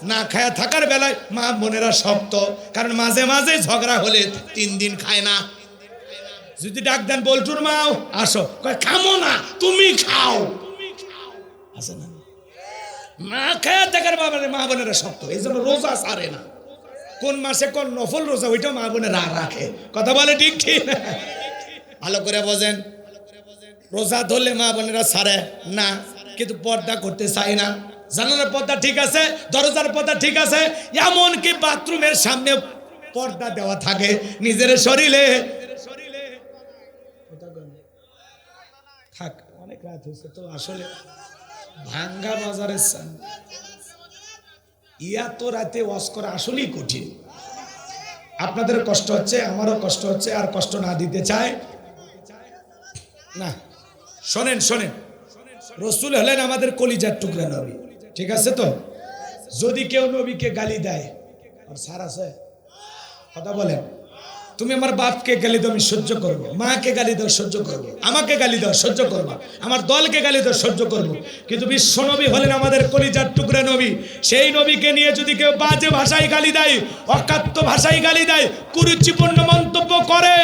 না খায়া থাকার বেলায় মা বোনেরা শক্ত, কারণ মাঝে মাঝে ঝগড়া হলে 3 দিন খায় না। যদি ডাক দেন বল্টুর মাও আসো, কয় খামো না, তুমি খাও, আছে না? না খায়া থাকার মা বোনেরা শক্ত, এই জন্য রোজা ছাড়ে না। কোন মাসে কোন নফল রোজা ওইটা মা বোনেরা রাখে। কথা বলে ঠিক ঠিক? ভালো করে বোঝেন। রোজা ধরলে মা বোনেরা ছাড়ে না, কিন্তু পর্দা করতে চায় না। জানালার পর্দা ঠিক আছে, দরজার পর্দা ঠিক আছে, এমনকি বাথরুমের সামনে পর্দা দেওয়া থাকে নিজের শরীরে। থাক, অনেক রাত হয়েছে তো, আসলে ভাঙ্গা বাজারের এত রাতে ওয়াজ করা আসলেই কঠিন। আপনাদের কষ্ট হচ্ছে, আমারও কষ্ট হচ্ছে, আর কষ্ট না দিতে চায় না। শোনেন শোনেন, রসুল হলেন আমাদের কলিজার টুকরা নবী, ঠিক আছে তো? যদি কেউ নবীকে গালি দেয়, আর সার আছে, কথা বলেন, তুমি আমার বাপকে গালি দাও আমি সহ্য করবো, মাকে গালি দাও সহ্য করবো, আমাকে গালি দাও সহ্য করবো, আমার দলকে গালি দাও সহ্য করবো, কিন্তু বিশ্ব নবী হলেন আমাদের কলিজার টুকরা নবী। সেই নবীকে নিয়ে যদি কেউ বাজে ভাষায় গালি দেয়, অকাত্য ভাষায় গালি দেয়, কুরুচিপূর্ণ মন্তব্য করে,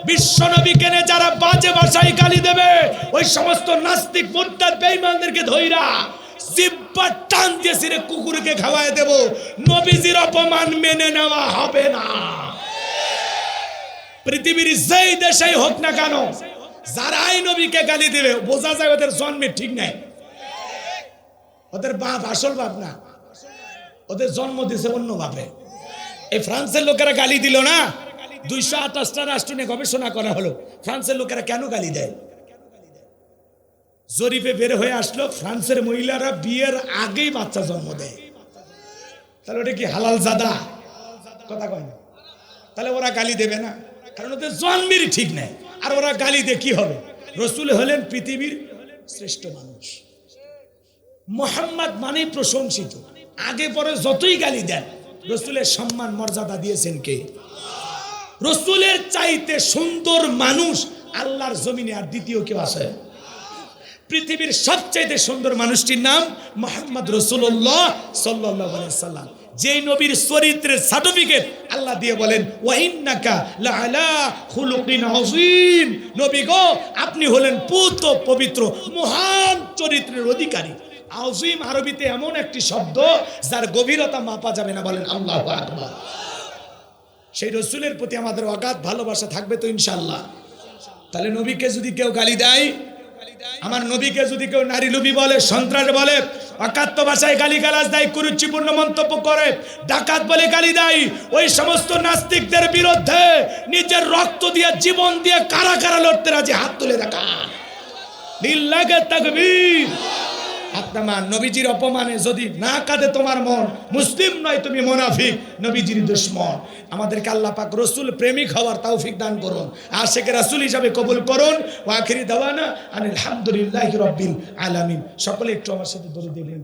বিশ্ব নবীকে নিয়ে যারা বাজে ভাষায় গালি দেবে, ওই সমস্ত নাস্তিক মুরতাদ বেঈমানদেরকে ধইরা জিহ্বা টান দিয়ে ছিঁড়ে কুকুরকে খাওয়ায় দেব। নবীজির অপমান মেনে নেওয়া হবে না। পৃথিবীর যেই দেশেই হোক না কেন, যারাই নবীকে গালি দেবে, বোঝা যায় ওদের জন্মে ঠিক নাই, ওদের বাপ আসল বাপ না, ওদের জন্ম দিয়েছে অন্য বাপে। এই ফ্রান্সের লোকেরা গালি দিল না, 228টা রাষ্ট্র নিয়ে গবেষণা করা হলো, ফ্রান্সের লোকেরা কেন গালি দেয়। জরিপে বের হয়ে আসলো, ফ্রান্সের মহিলারা বিয়ের আগেই বাচ্চা জন্ম দেয়। তাহলে ওটা কি হালাল জাদা? কথা কয় না। তাহলে ওরা গালি দেবে না, কারণ ওদের জন্মের ঠিক নাই। আর ওরা গালি দিয়ে কি হবে? রসুল হলেন পৃথিবীর শ্রেষ্ঠ মানুষ, মোহাম্মদ মানে প্রশংসিত। আগে পরে যতই গালি দেন, রসুলের সম্মান মর্যাদা দিয়েছেন কে? রসুলের চাইতে সুন্দর মানুষ আল্লাহর জমিনে আর দ্বিতীয় কেউ আছে? পৃথিবীর সবচাইতে সুন্দর মানুষটির নাম মুহাম্মদ রাসূলুল্লাহ সাল্লাল্লাহু আলাইহি সাল্লাম। যেই নবীর চরিত্রের সার্টিফিকেট আল্লাহ দিয়ে বলেন, ওয়া ইন্নাকা লাআলা খুলুকিন আযীম। নবী গো, আপনি হলেন পুত পবিত্র মহান চরিত্রের অধিকারী। আযীম আরবিতে এমন একটি শব্দ যার গভীরতা মাপা যাবে না, বলেন আল্লাহু আকবার। সেই রাসূলের প্রতি আমাদের অগাধ ভালোবাসা থাকবে তো ইনশাআল্লাহ। তাহলে নবীকে যদি কেউ গালি দেয়, আমার নবীকে যদি কেউ নারী লোভী বলে, সন্ত্রাস বলে, অকাত্য ভাষায় গালিগালাজ দেয়, কুরুচিপূর্ণ মন্তব্য করে, ডাকাত বলে গালি দেয়, ওই সমস্ত নাস্তিকদের বিরুদ্ধে নিজের রক্ত দিয়ে জীবন দিয়ে কারা কারা লড়তে রাজি, হাত তুলে দেখা। লিল্লাহি তাকবীর। আপনার নবীজির অপমানে যদি না কাঁদে তোমার মন, মুসলিম নয় তুমি মুনাফিক, নবীজির দুশমন। আমাদেরকে আল্লাহ পাক রসুল প্রেমিক হওয়ার তৌফিক দান করুন, আশিক রাসূল হিসাবে কবুল করুন। ওয়া আখিরি দাওয়ানা আলহামদুলিল্লাহি রাব্বিল আলামিন। সকলে একটু আমার সাথে দরুদ দিবেন।